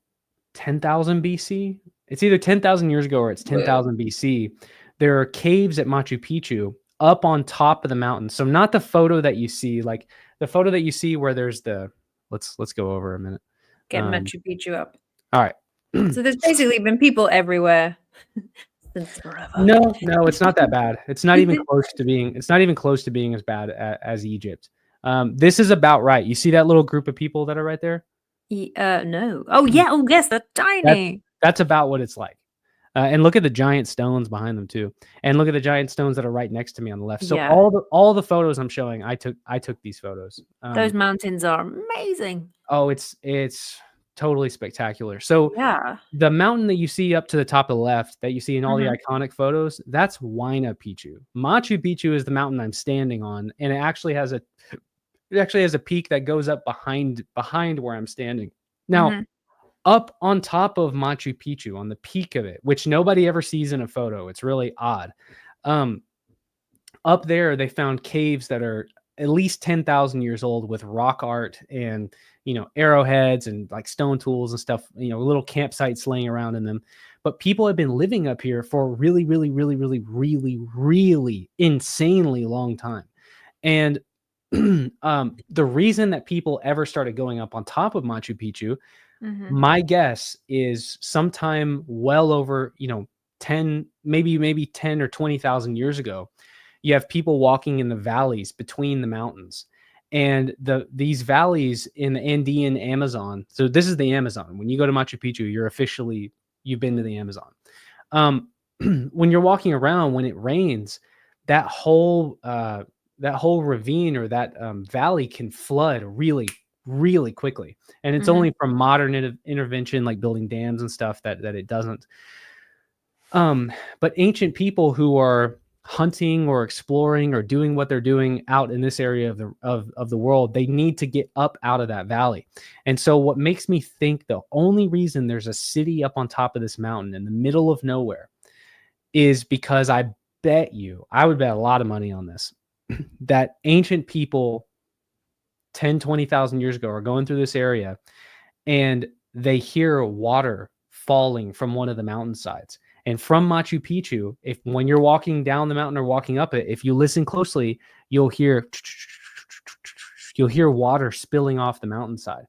10,000 BC. It's either 10,000 years ago or it's 10,000 BC. There are caves at Machu Picchu up on top of the mountain. So not the photo that you see, like the photo that you see where there's the, let's go over a minute. Get Machu Picchu up. All right. So there's basically been people everywhere since forever. No, it's not that bad. It's not even close to being. It's not even close to being as bad as Egypt. This is about right. You see that little group of people that are right there? No. Oh yeah. Oh yes, they're tiny. That's about what it's like. And look at the giant stones behind them too. And look at the giant stones that are right next to me on the left. So all the photos I'm showing, I took these photos. Those mountains are amazing. Oh, it's totally spectacular. So yeah, the mountain that you see up to the top of the left that you see in all the iconic photos, that's Huayna Picchu. Machu Picchu is the mountain I'm standing on, and it actually has a peak that goes up behind where I'm standing. Now, up on top of Machu Picchu, on the peak of it, which nobody ever sees in a photo, it's really odd. Up there, they found caves that are at least 10,000 years old with rock art and, arrowheads and like stone tools and stuff, little campsites laying around in them. But people have been living up here for a really, really, really, really, really, really insanely long time. And the reason that people ever started going up on top of Machu Picchu, my guess is sometime well over, 10, maybe 10 or 20,000 years ago, you have people walking in the valleys between the mountains, and these valleys in the Andean Amazon. So this is the Amazon. When you go to Machu Picchu, you've been to the Amazon. When you're walking around, when it rains, that whole ravine or that valley can flood really, really quickly. And it's only from modern intervention, like building dams and stuff, that it doesn't. But ancient people who are hunting or exploring or doing what they're doing out in this area of the world, they need to get up out of that valley. And so what makes me think the only reason there's a city up on top of this mountain in the middle of nowhere is because I would bet a lot of money on this, that ancient people 10, 20,000 years ago are going through this area and they hear water falling from one of the mountainsides. And from Machu Picchu, if when you're walking down the mountain or walking up it, if you listen closely, you'll hear water spilling off the mountainside.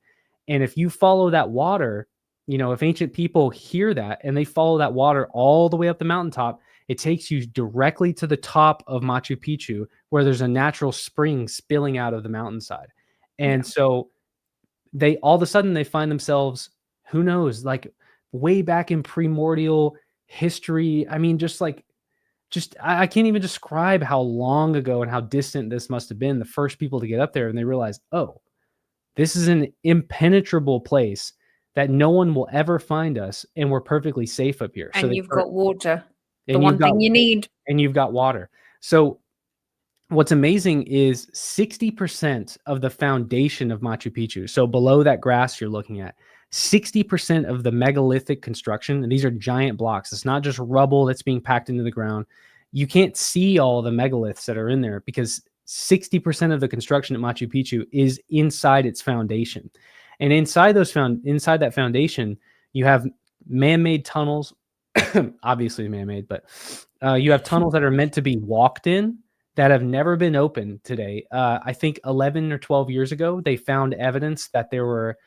And if you follow that water, if ancient people hear that and they follow that water all the way up the mountaintop, it takes you directly to the top of Machu Picchu, where there's a natural spring spilling out of the mountainside. And so they all of a sudden they find themselves, who knows, like way back in primordial history. I mean, I can't even describe how long ago and how distant this must have been. The first people to get up there, and they realize, oh, this is an impenetrable place that no one will ever find us, and we're perfectly safe up here. And you've got water, the one thing you need. And you've got water. So what's amazing is 60% of the foundation of Machu Picchu, so below that grass you're looking at, 60% of the megalithic construction, and these are giant blocks. It's not just rubble that's being packed into the ground. You can't see all the megaliths that are in there because 60% of the construction at Machu Picchu is inside its foundation. And inside that foundation, you have man-made tunnels, obviously man-made, but you have tunnels that are meant to be walked in that have never been opened today. I think 11 or 12 years ago, they found evidence that there were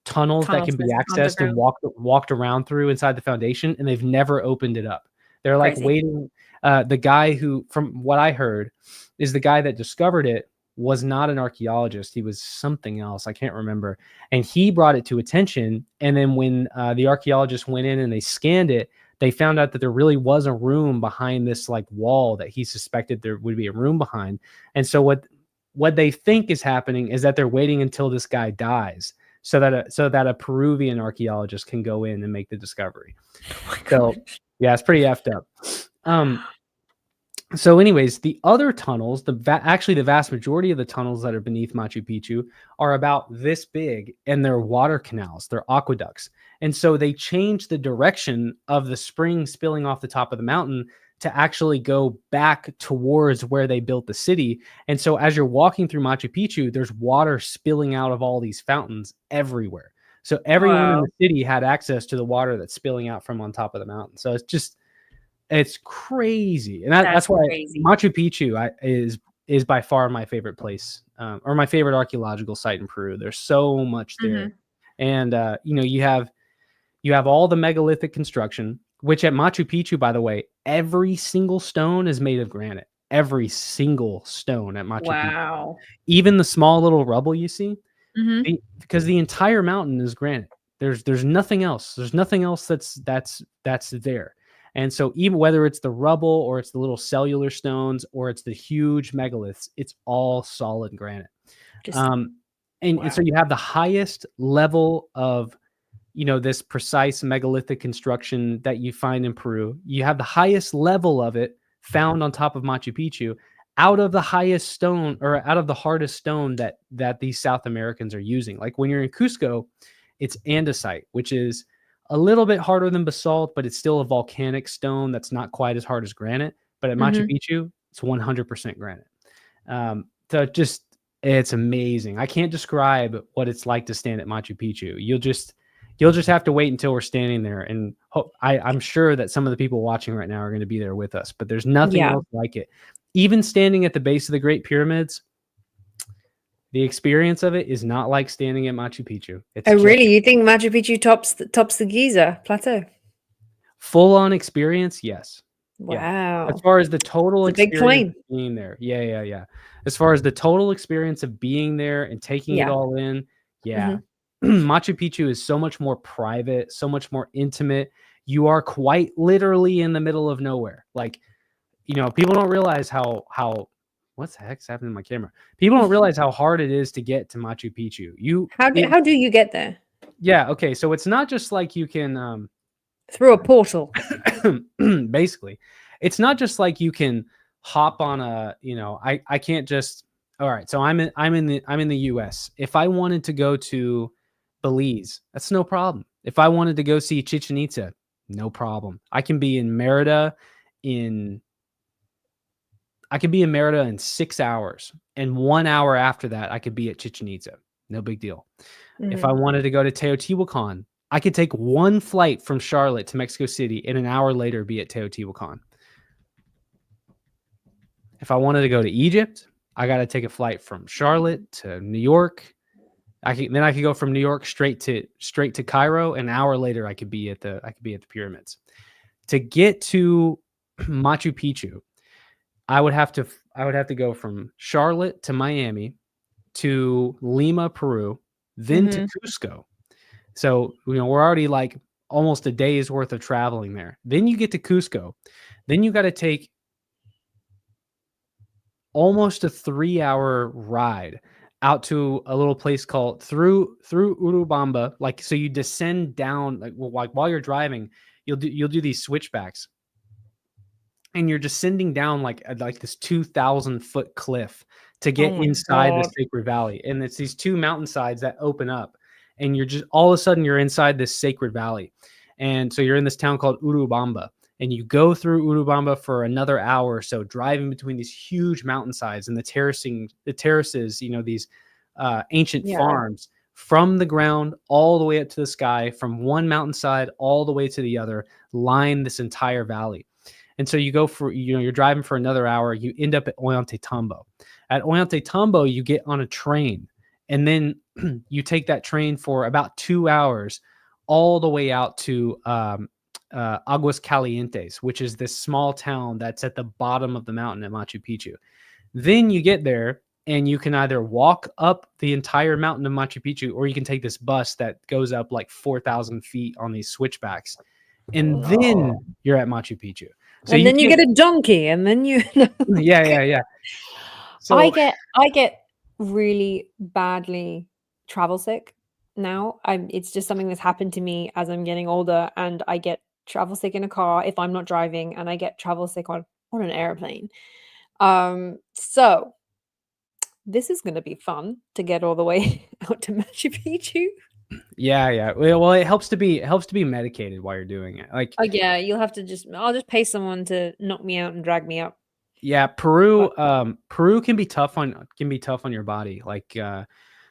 tunnels that can be accessed and walked around through inside the foundation, and they've never opened it up. They're like waiting. The guy who, from what I heard, is the guy that discovered it was not an archaeologist. He was something else. I can't remember. And he brought it to attention. And then when the archaeologists went in and they scanned it, they found out that there really was a room behind this like wall that he suspected there would be a room behind. And so what they think is happening is that they're waiting until this guy dies so that a Peruvian archaeologist can go in and make the discovery. So yeah, it's pretty effed up. So anyways, the other tunnels, actually the vast majority of the tunnels that are beneath Machu Picchu are about this big, and they're water canals, they're aqueducts. And so they changed the direction of the spring spilling off the top of the mountain to actually go back towards where they built the city. And so as you're walking through Machu Picchu, there's water spilling out of all these fountains everywhere. So everyone in the city had access to the water that's spilling out from on top of the mountain. So it's crazy. And that's why crazy. Machu Picchu is by far my favorite place, or my favorite archaeological site in Peru. There's so much there. And, you have all the megalithic construction, which at Machu Picchu, by the way, every single stone is made of granite. Every single stone at Machu Picchu. Even the small little rubble you see, because the entire mountain is granite. There's nothing else. There's nothing else that's there. And so even whether it's the rubble or it's the little cellular stones or it's the huge megaliths, it's all solid granite. And so you have the highest level of, this precise megalithic construction that you find in Peru. You have the highest level of it found on top of Machu Picchu, out of the highest stone, or out of the hardest stone that these South Americans are using. Like when you're in Cusco, it's andesite, which is a little bit harder than basalt, but it's still a volcanic stone that's not quite as hard as granite. But at Machu Picchu, it's 100% granite. So it's amazing. I can't describe what it's like to stand at Machu Picchu. You'll just have to wait until we're standing there. And I'm sure that some of the people watching right now are going to be there with us, but there's nothing else like it. Even standing at the base of the Great Pyramids, the experience of it is not like standing at Machu Picchu. Really? You think Machu Picchu tops the Giza Plateau? Full on experience, yes. Wow. Yeah. As far as the total experience of being there. Yeah. As far as the total experience of being there and taking it all in, Machu Picchu is so much more private, so much more intimate. You are quite literally in the middle of nowhere. Like, people don't realize how what the heck's happening to my camera? People don't realize how hard it is to get to Machu Picchu. How do you get there? Yeah, okay. So it's not just like you can through a portal. Basically. It's not just like you can hop on I can't just all right. So I'm in the US. If I wanted to go to Belize, that's no problem. If I wanted to go see Chichen Itza, no problem. I can be in Merida in 6 hours, and 1 hour after that, I could be at Chichen Itza. No big deal. If I wanted to go to Teotihuacan, I could take one flight from Charlotte to Mexico City and an hour later be at Teotihuacan. If I wanted to go to Egypt, I got to take a flight from Charlotte to New York. I could go from New York straight to Cairo. An hour later, I could be at the pyramids. To get to Machu Picchu, I would have to go from Charlotte to Miami to Lima, Peru, then to Cusco. So, we're already like almost a day's worth of traveling there. Then you get to Cusco. Then you got to take almost a 3-hour ride out to a little place called through Urubamba. Like, so you descend down, like while you're driving, you'll do these switchbacks, and you're descending down like this 2,000-foot cliff to get inside the sacred valley. And it's these two mountainsides that open up, and you're just all of a sudden you're inside this sacred valley. And so you're in this town called Urubamba, and you go through Urubamba for another hour or so, driving between these huge mountainsides and the terraces, these ancient farms, from the ground all the way up to the sky, from one mountainside all the way to the other, line this entire valley. And so you go for, you're driving for another hour, you end up at Ollantaytambo. At Ollantaytambo, you get on a train, and then you take that train for about 2 hours all the way out to Aguas Calientes, which is this small town that's at the bottom of the mountain at Machu Picchu. Then you get there, and you can either walk up the entire mountain of Machu Picchu, or you can take this bus that goes up like 4,000 feet on these switchbacks. And then you're at Machu Picchu. So and then you get a donkey, and then you yeah. So I get really badly travel sick now. It's just something that's happened to me as I'm getting older, and I get travel sick in a car if I'm not driving, and I get travel sick on an airplane. So this is going to be fun to get all the way out to Machu Picchu. Yeah. Well, it helps to be medicated while you're doing it. Like, oh yeah, you'll have to I'll just pay someone to knock me out and drag me up. Yeah, Peru can be tough on your body. Like,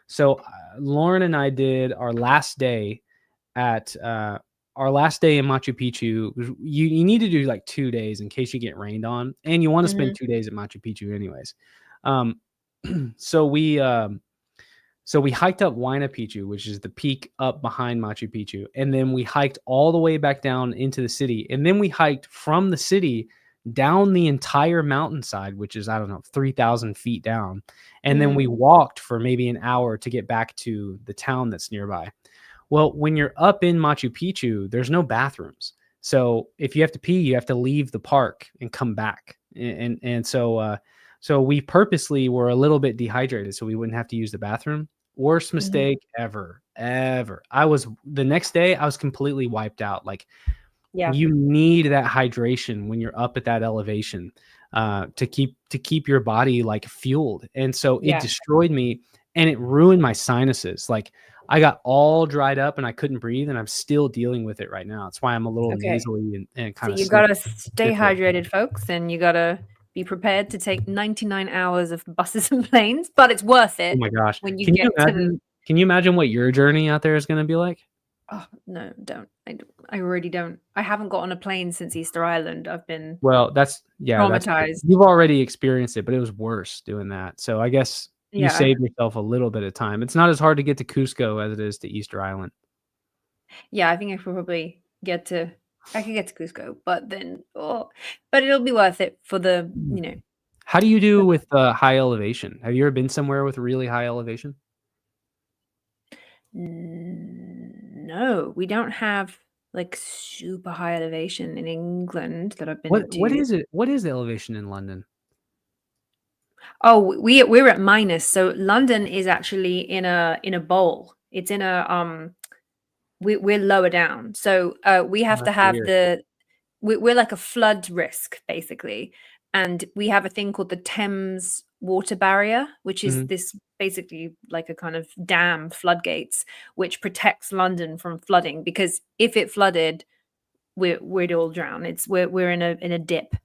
so Lauren and I did our last day in Machu Picchu. You need to do like 2 days in case you get rained on, and you want to spend 2 days at Machu Picchu anyways. So we hiked up Huayna Picchu, which is the peak up behind Machu Picchu, and then we hiked all the way back down into the city, and then we hiked from the city down the entire mountainside, which is, 3,000 feet down. And then we walked for maybe an hour to get back to the town that's nearby. Well, when you're up in Machu Picchu, there's no bathrooms. So if you have to pee, you have to leave the park and come back. And so we purposely were a little bit dehydrated so we wouldn't have to use the bathroom. Worst mistake ever. The next day I was completely wiped out. Like, yeah, you need that hydration when you're up at that elevation to keep your body like fueled. And so it destroyed me, and it ruined my sinuses. Like, I got all dried up and I couldn't breathe, and I'm still dealing with it right now. That's why I'm a little nasally and kind of. So you gotta stay hydrated, folks, and you gotta be prepared to take 99 hours of buses and planes, but it's worth it. Oh my gosh! When Can you imagine what your journey out there is going to be like? Oh no, don't. I already don't. I haven't got on a plane since Easter Island. I've been traumatized. You've already experienced it, but it was worse doing that. So I guess you saved yourself a little bit of time. It's not as hard to get to Cusco as it is to Easter Island. Yeah, I think I could probably get to Cusco, but then but it'll be worth it for the How do you do with high elevation? Have you ever been somewhere with really high elevation? No, we don't have like super high elevation in England that I've been to. What is it? What is the elevation in London? Oh, we're at minus. So London is actually in a bowl. It's in a we're lower down. So we have to have we're like a flood risk basically, and we have a thing called the Thames water barrier, which is this basically like a kind of dam, floodgates, which protects London from flooding, because if it flooded, we'd all drown. We're in a dip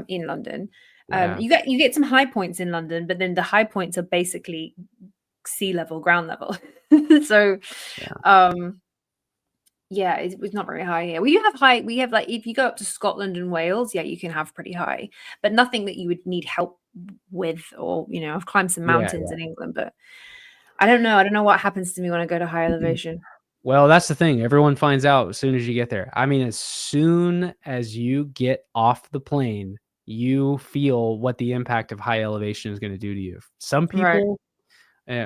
in London. You get some high points in London, but then the high points are basically sea level, ground level. So Yeah, it was not very high here. We have high. We have like if you go up to Scotland and Wales, yeah, you can have pretty high, but nothing that you would need help with. Or I've climbed some Yeah, mountains in England, but I don't know. I don't know what happens to me when I go to high elevation. Well, that's the thing. Everyone finds out as soon as you get there. I mean, as soon as you get off the plane, you feel what the impact of high elevation is going to do to you. Some Right. people,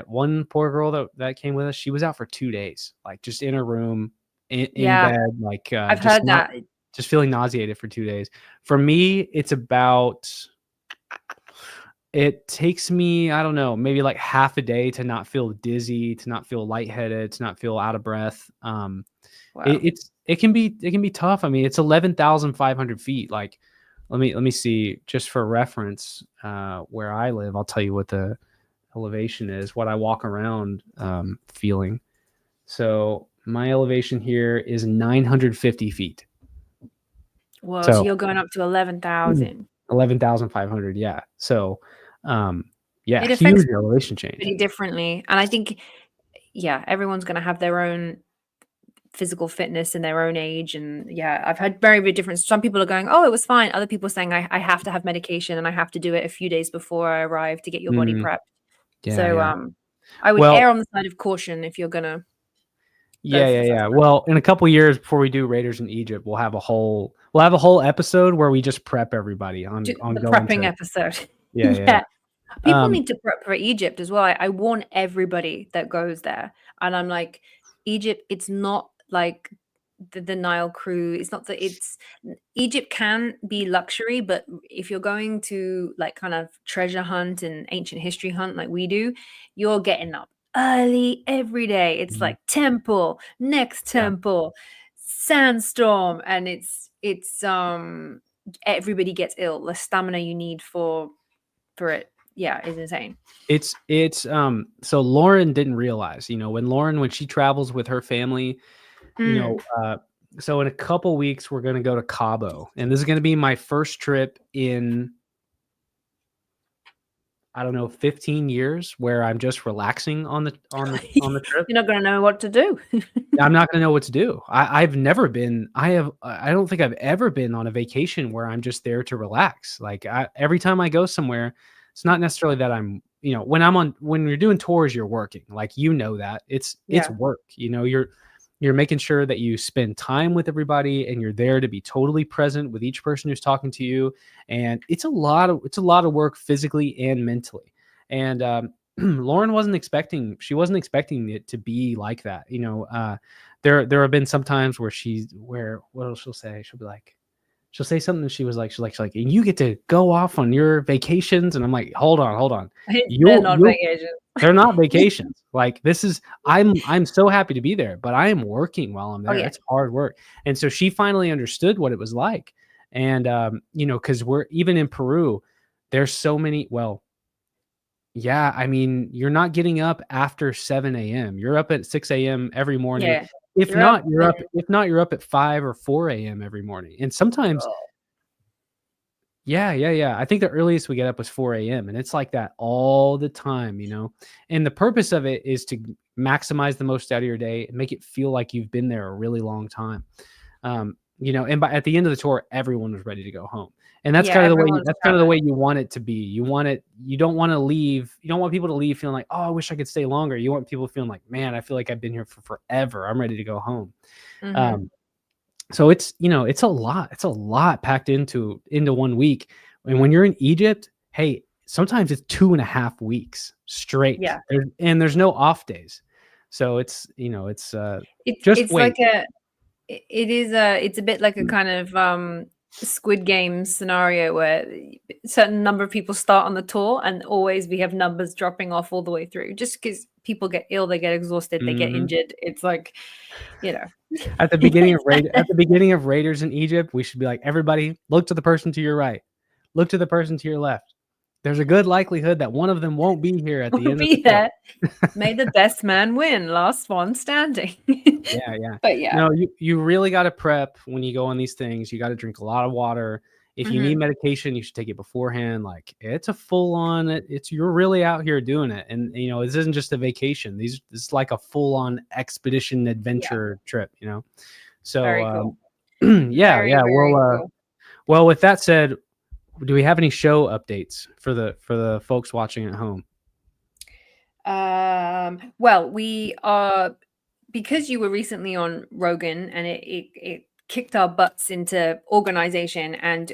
one poor girl that came with us, she was out for 2 days, like just in her room, in Yeah, bed, like I've just heard not, that. just feeling nauseated for 2 days. For me, it's about. It takes me, I don't know, maybe like half a day to not feel dizzy, to not feel lightheaded, to not feel out of breath. Wow. It can be tough. I mean, it's 11,500 feet. Like, let me see, just for reference, where I live. I'll tell you what the elevation is, what I walk around feeling. So my elevation here is 950 feet. Whoa, so So you're going up to 11,000. 11,500. Yeah. So, yeah, It affects huge elevation change. pretty differently, and I think, yeah, everyone's going to have their own physical fitness and their own age, and yeah, I've had very, very different. Some people are going, "Oh, it was fine." Other people saying, "I have to have medication and I have to do it a few days before I arrive to get your body Mm, prepped." yeah, So, yeah. I would Well, err on the side of caution if you're gonna go yeah, for yeah, the first yeah. time. Well, in a couple years before we do Raiders in Egypt, we'll have a whole episode where we just prep everybody on The going prepping to. episode. Yeah, yeah, Yeah. yeah. People need to prep for Egypt as well. I warn everybody that goes there, and I'm like, Egypt, it's not like the Nile cruise. It's not that it's Egypt can be luxury, but if you're going to like kind of treasure hunt and ancient history hunt like we do, you're getting up early every day. It's Mhm. like temple, next Yeah. temple, sandstorm, and it's everybody gets ill. The stamina you need for it, yeah, is insane. So Lauren didn't realize, when she travels with her family, Mm. so in a couple weeks we're going to go to Cabo, and this is going to be my first trip in, I don't know, 15 years where I'm just relaxing on the trip. You're not gonna know what to do. I'm not gonna know what to do. I've never been. I don't think I've ever been on a vacation where I'm just there to relax. Like every time I go somewhere, it's not necessarily that I'm. When you're doing tours, you're working. Like that it's Yeah. work. You're making sure that you spend time with everybody and you're there to be totally present with each person who's talking to you. And it's a lot of work physically and mentally. And Lauren wasn't expecting it to be like that. There have been some times where what else she'll say? She'll say something. She's like, and you get to go off on your vacations. And I'm like, hold on. They're not You'll vacations. They're not vacations. Like I'm so happy to be there, but I am working while I'm Oh, there. yeah. It's hard work. And so she finally understood what it was like. And because we're even in Peru, there's so many, well, yeah, I mean, you're not getting up after 7 a.m. You're up at 6 a.m. every morning. Yeah. You're up If not, you're up at 5 or 4 a.m. every morning. And sometimes, oh, yeah. I think the earliest we get up was 4 a.m. And it's like that all the time, And the purpose of it is to maximize the most out of your day and make it feel like you've been there a really long time. And at the end of the tour, everyone was ready to go home. And that's yeah, kind of the way everyone's you want it to be. You don't want to leave. You don't want people to leave feeling like, oh, I wish I could stay longer. You want people feeling like, man, I feel like I've been here for forever. I'm ready to go home. Mhm. So it's a lot packed into 1 week. And when you're in Egypt, hey, sometimes it's 2.5 weeks straight. Yeah. There's no off days. So it's just wait. It's a bit like a kind of Squid Game scenario where a certain number of people start on the tour and always we have numbers dropping off all the way through. Just because people get ill, they get exhausted, they get injured. It's like, At the beginning of Raiders in Egypt, we should be like, everybody, look to the person to your right, look to the person to your left. There's a good likelihood that one of them won't be here at the end of the there. May the best man win, last one standing. Yeah. But yeah. No, you really got to prep when you go on these things. You got to drink a lot of water. If you need medication, you should take it beforehand. Like it's a full on, you're really out here doing it. And, you know, this isn't just a vacation. It's like a full on expedition adventure trip, you know? So, Very cool. yeah. Very, Yeah. very Well, cool. well, with that said, do we have any show updates for the folks watching at home? Well, we are, because you were recently on Rogan and it kicked our butts into organization, and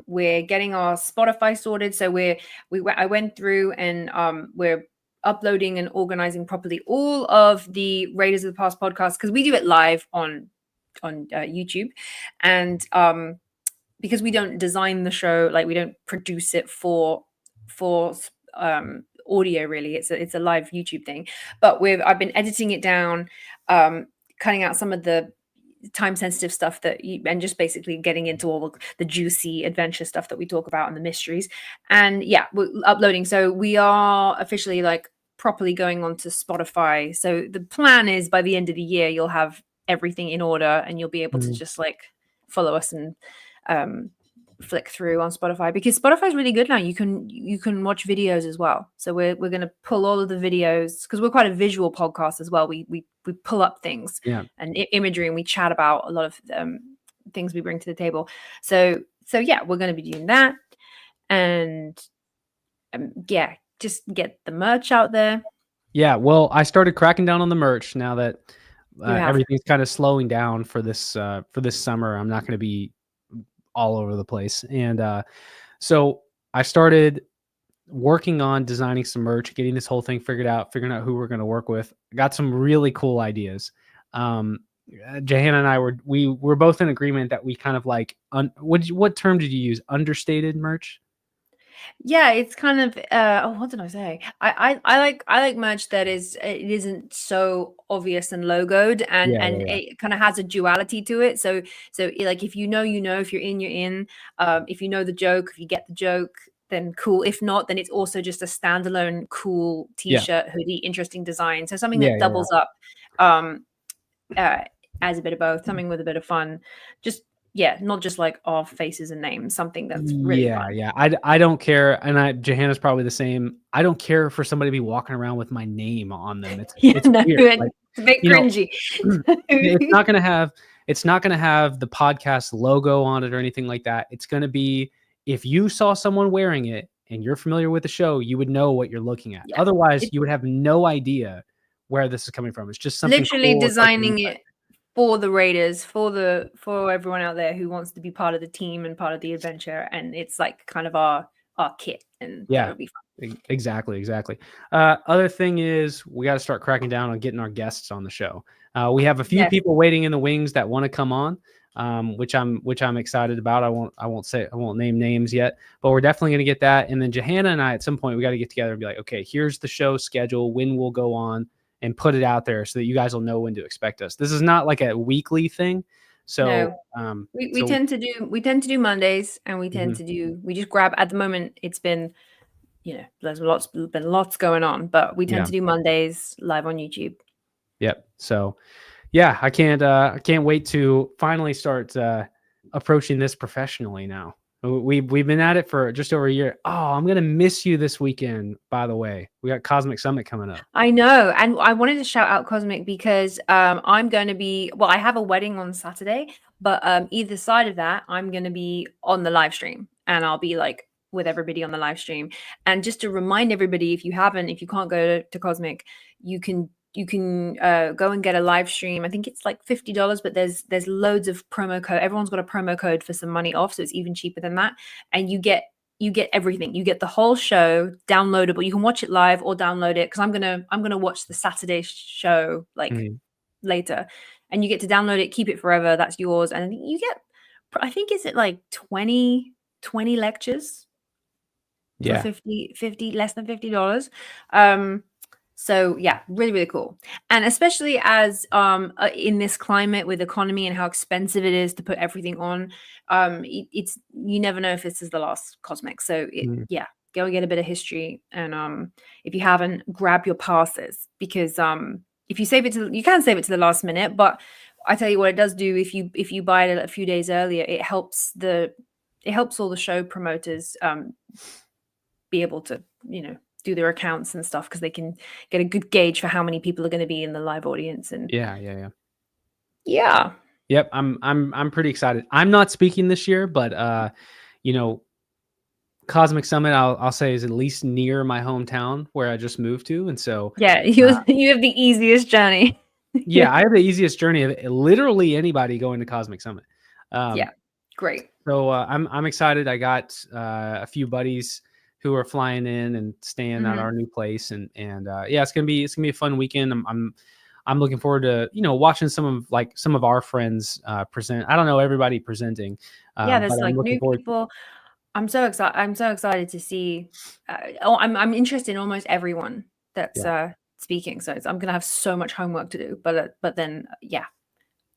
we're getting our Spotify sorted. So I went through and we're uploading and organizing properly all of the Raiders of the Past podcasts, because we do it live on YouTube, and because we don't design the show, like we don't produce it for audio, really. It's a live YouTube thing, but I've been editing it down, cutting out some of the time sensitive stuff and just basically getting into all the juicy adventure stuff that we talk about and the mysteries. And yeah, we're uploading. So we are officially like properly going on to Spotify. So the plan is by the end of the year, you'll have everything in order and you'll be able to just like follow us and flick through on Spotify, because Spotify is really good now. You can watch videos as well. So we're going to pull all of the videos, because we're quite a visual podcast as well. We pull up things and imagery, and we chat about a lot of things we bring to the table. So yeah, we're going to be doing that, and yeah, just get the merch out there. Yeah, well, I started cracking down on the merch now that everything's kind of slowing down for this summer. I'm not going to be all over the place. And so I started working on designing some merch, getting this whole thing figuring out who we're going to work with. I got some really cool ideas. Johanna and I were both in agreement that we kind of like, what term did you use? Understated merch? Yeah, it's kind of what did I say? I like merch that it isn't so obvious and logoed, and it kind of has a duality to it. So like if you know, if you're in, you're in. If you know the joke, if you get the joke, then cool. If not, then it's also just a standalone cool t-shirt, hoodie, interesting design. So something that doubles up as a bit of both, something with a bit of fun. Just not just like our faces and names, something that's really fun. Yeah. I don't care, and Johanna's probably the same. I don't care for somebody to be walking around with my name on them. It's weird. Like, it's a bit cringy. It's not gonna have the podcast logo on it or anything like that. It's gonna be, if you saw someone wearing it and you're familiar with the show, you would know what you're looking at. Yeah. Otherwise, you would have no idea where this is coming from. It's just something literally cool. Designing it for the Raiders, for everyone out there who wants to be part of the team and part of the adventure, and it's like kind of our kit, and that'll be fun. Exactly. Other thing is, we got to start cracking down on getting our guests on the show. We have a few people waiting in the wings that want to come on, which I'm excited about. I won't name names yet, but we're definitely going to get that. And then Johanna and I, at some point, we got to get together and be like, okay, here's the show schedule, when we'll go on, and put it out there so that you guys will know when to expect us. This is not like a weekly thing. So we tend to do Mondays, and we tend to do, we just grab, at the moment it's been, there's been lots going on, but we tend to do Mondays live on YouTube. Yep. So yeah, I can't wait to finally start approaching this professionally now. We've been at it for just over a year. Oh, I'm going to miss you this weekend, by the way. We got Cosmic Summit coming up. I know. And I wanted to shout out Cosmic because I'm going to be, I have a wedding on Saturday, but either side of that, I'm going to be on the live stream, and I'll be like with everybody on the live stream. And just to remind everybody, if you can't go to Cosmic, you can go and get a live stream. I think it's like $50, but there's loads of promo code. Everyone's got a promo code for some money off, so it's even cheaper than that. And you get everything. You get the whole show downloadable. You can watch it live or download it, because I'm gonna watch the Saturday show later, and you get to download it, keep it forever. That's yours, and you get, I think, is it like 20 lectures? Yeah, 50 less than $50. So yeah, really, really cool. And especially as in this climate with economy and how expensive it is to put everything on, it's, you never know if this is the last Cosmic. So go and get a bit of history. And if you haven't, grab your passes, because if you you can save it to the last minute, but I tell you what it does do, if you buy it a few days earlier, it helps the it helps all the show promoters be able to, you know, do their accounts and stuff, because they can get a good gauge for how many people are going to be in the live audience. And yeah. Yep, I'm pretty excited. I'm not speaking this year, but you know, Cosmic Summit, I'll say, is at least near my hometown where I just moved to, and so yeah, you have the easiest journey. yeah, I have the easiest journey of literally anybody going to Cosmic Summit. Yeah, great. So I'm excited. I got a few buddies who are flying in and staying at our new place, and yeah, it's gonna be a fun weekend. I'm looking forward to, you know, watching some of our friends present. I don't know everybody presenting. Yeah, there's but like I'm looking new forward. people. I'm so excited to see. I'm interested in almost everyone that's speaking. So I'm gonna have so much homework to do. But then yeah,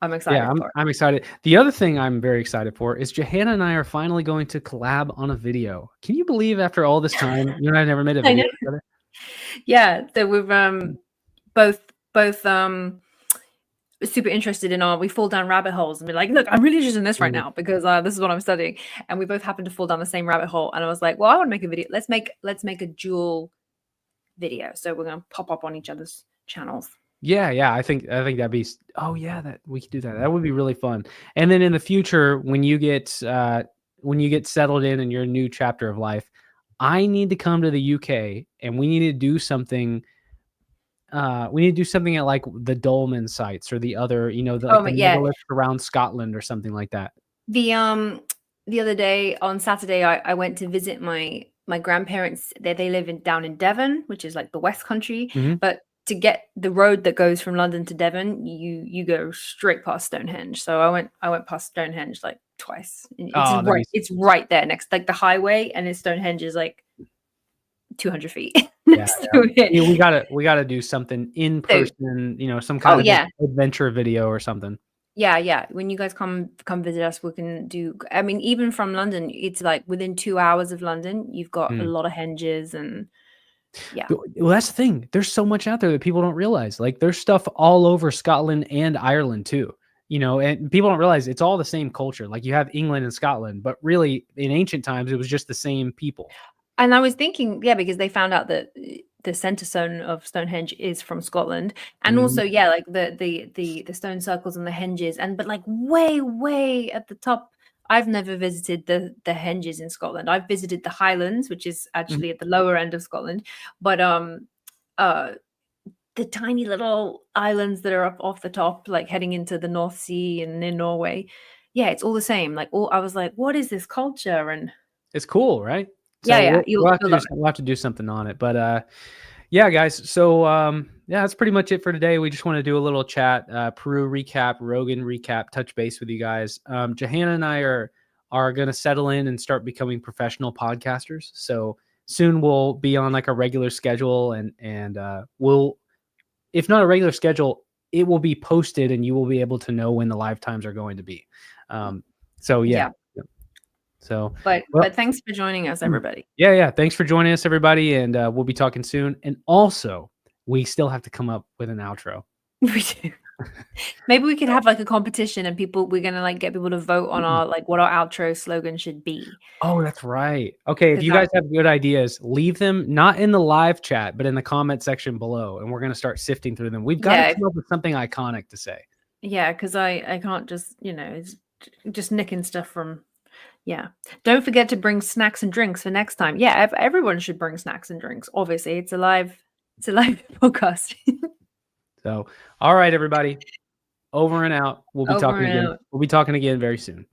I'm excited Yeah, for it. I'm excited. The other thing I'm very excited for is Johanna and I are finally going to collab on a video. Can you believe after all this time, you and I never made a video together? Yeah, that we've both super interested in we fall down rabbit holes and be like, look, I'm really interested in this right now because this is what I'm studying, and we both happen to fall down the same rabbit hole. And I was like, well, I want to make a video. Let's make a dual video. So we're gonna pop up on each other's channels. Yeah. I think that'd be. Oh yeah, that we could do that. That would be really fun. And then in the future, when you get settled in your new chapter of life, I need to come to the UK and we need to do something. We need to do something at like the Dolmen sites or the other, you know, the megaliths around Scotland or something like that. The other day on Saturday, I went to visit my grandparents. They live down in Devon, which is like the West Country. But to get the road that goes from London to Devon, you go straight past Stonehenge. So I went past Stonehenge like twice. It's right there next, like the highway, and Stonehenge is like 200 feet. Yeah. We gotta do something in person, you know, some kind of adventure video or something. Yeah. When you guys come visit us, we can do. I mean, even from London, it's like within 2 hours of London, you've got a lot of henges, and yeah. Well, that's the thing. There's so much out there that people don't realize. Like, there's stuff all over Scotland and Ireland too. You know, and people don't realize it's all the same culture. Like, you have England and Scotland, but really in ancient times, it was just the same people. And I was thinking, because they found out that the center stone of Stonehenge is from Scotland, and also, like the stone circles and the henges, but like way at the top. I've never visited the henges in Scotland. I've visited the Highlands, which is actually at the lower end of Scotland, but the tiny little islands that are up off the top, like heading into the North Sea and in Norway, it's all the same. Like, I was like, what is this culture? And it's cool, right? So we'll have to do something on it. But yeah, guys. So that's pretty much it for today. We just want to do a little chat, Peru recap, Rogan recap, touch base with you guys. Johanna and I are going to settle in and start becoming professional podcasters. So soon we'll be on like a regular schedule, and we'll, if not a regular schedule, it will be posted and you will be able to know when the live times are going to be. So yeah. So, but thanks for joining us, everybody. Yeah. Thanks for joining us, everybody. And we'll be talking soon. And also, we still have to come up with an outro. We do. Maybe we could have like a competition, and we're going to like get people to vote on our, like, what our outro slogan should be. Oh, that's right. Okay. If you guys have good ideas, leave them not in the live chat, but in the comment section below. And we're going to start sifting through them. We've got to come up with something iconic to say. Yeah. Cause I can't just, it's just nicking stuff from. Yeah. Don't forget to bring snacks and drinks for next time. Yeah, everyone should bring snacks and drinks. Obviously, it's a live podcast. So, all right, everybody. Over and out. We'll be talking again very soon.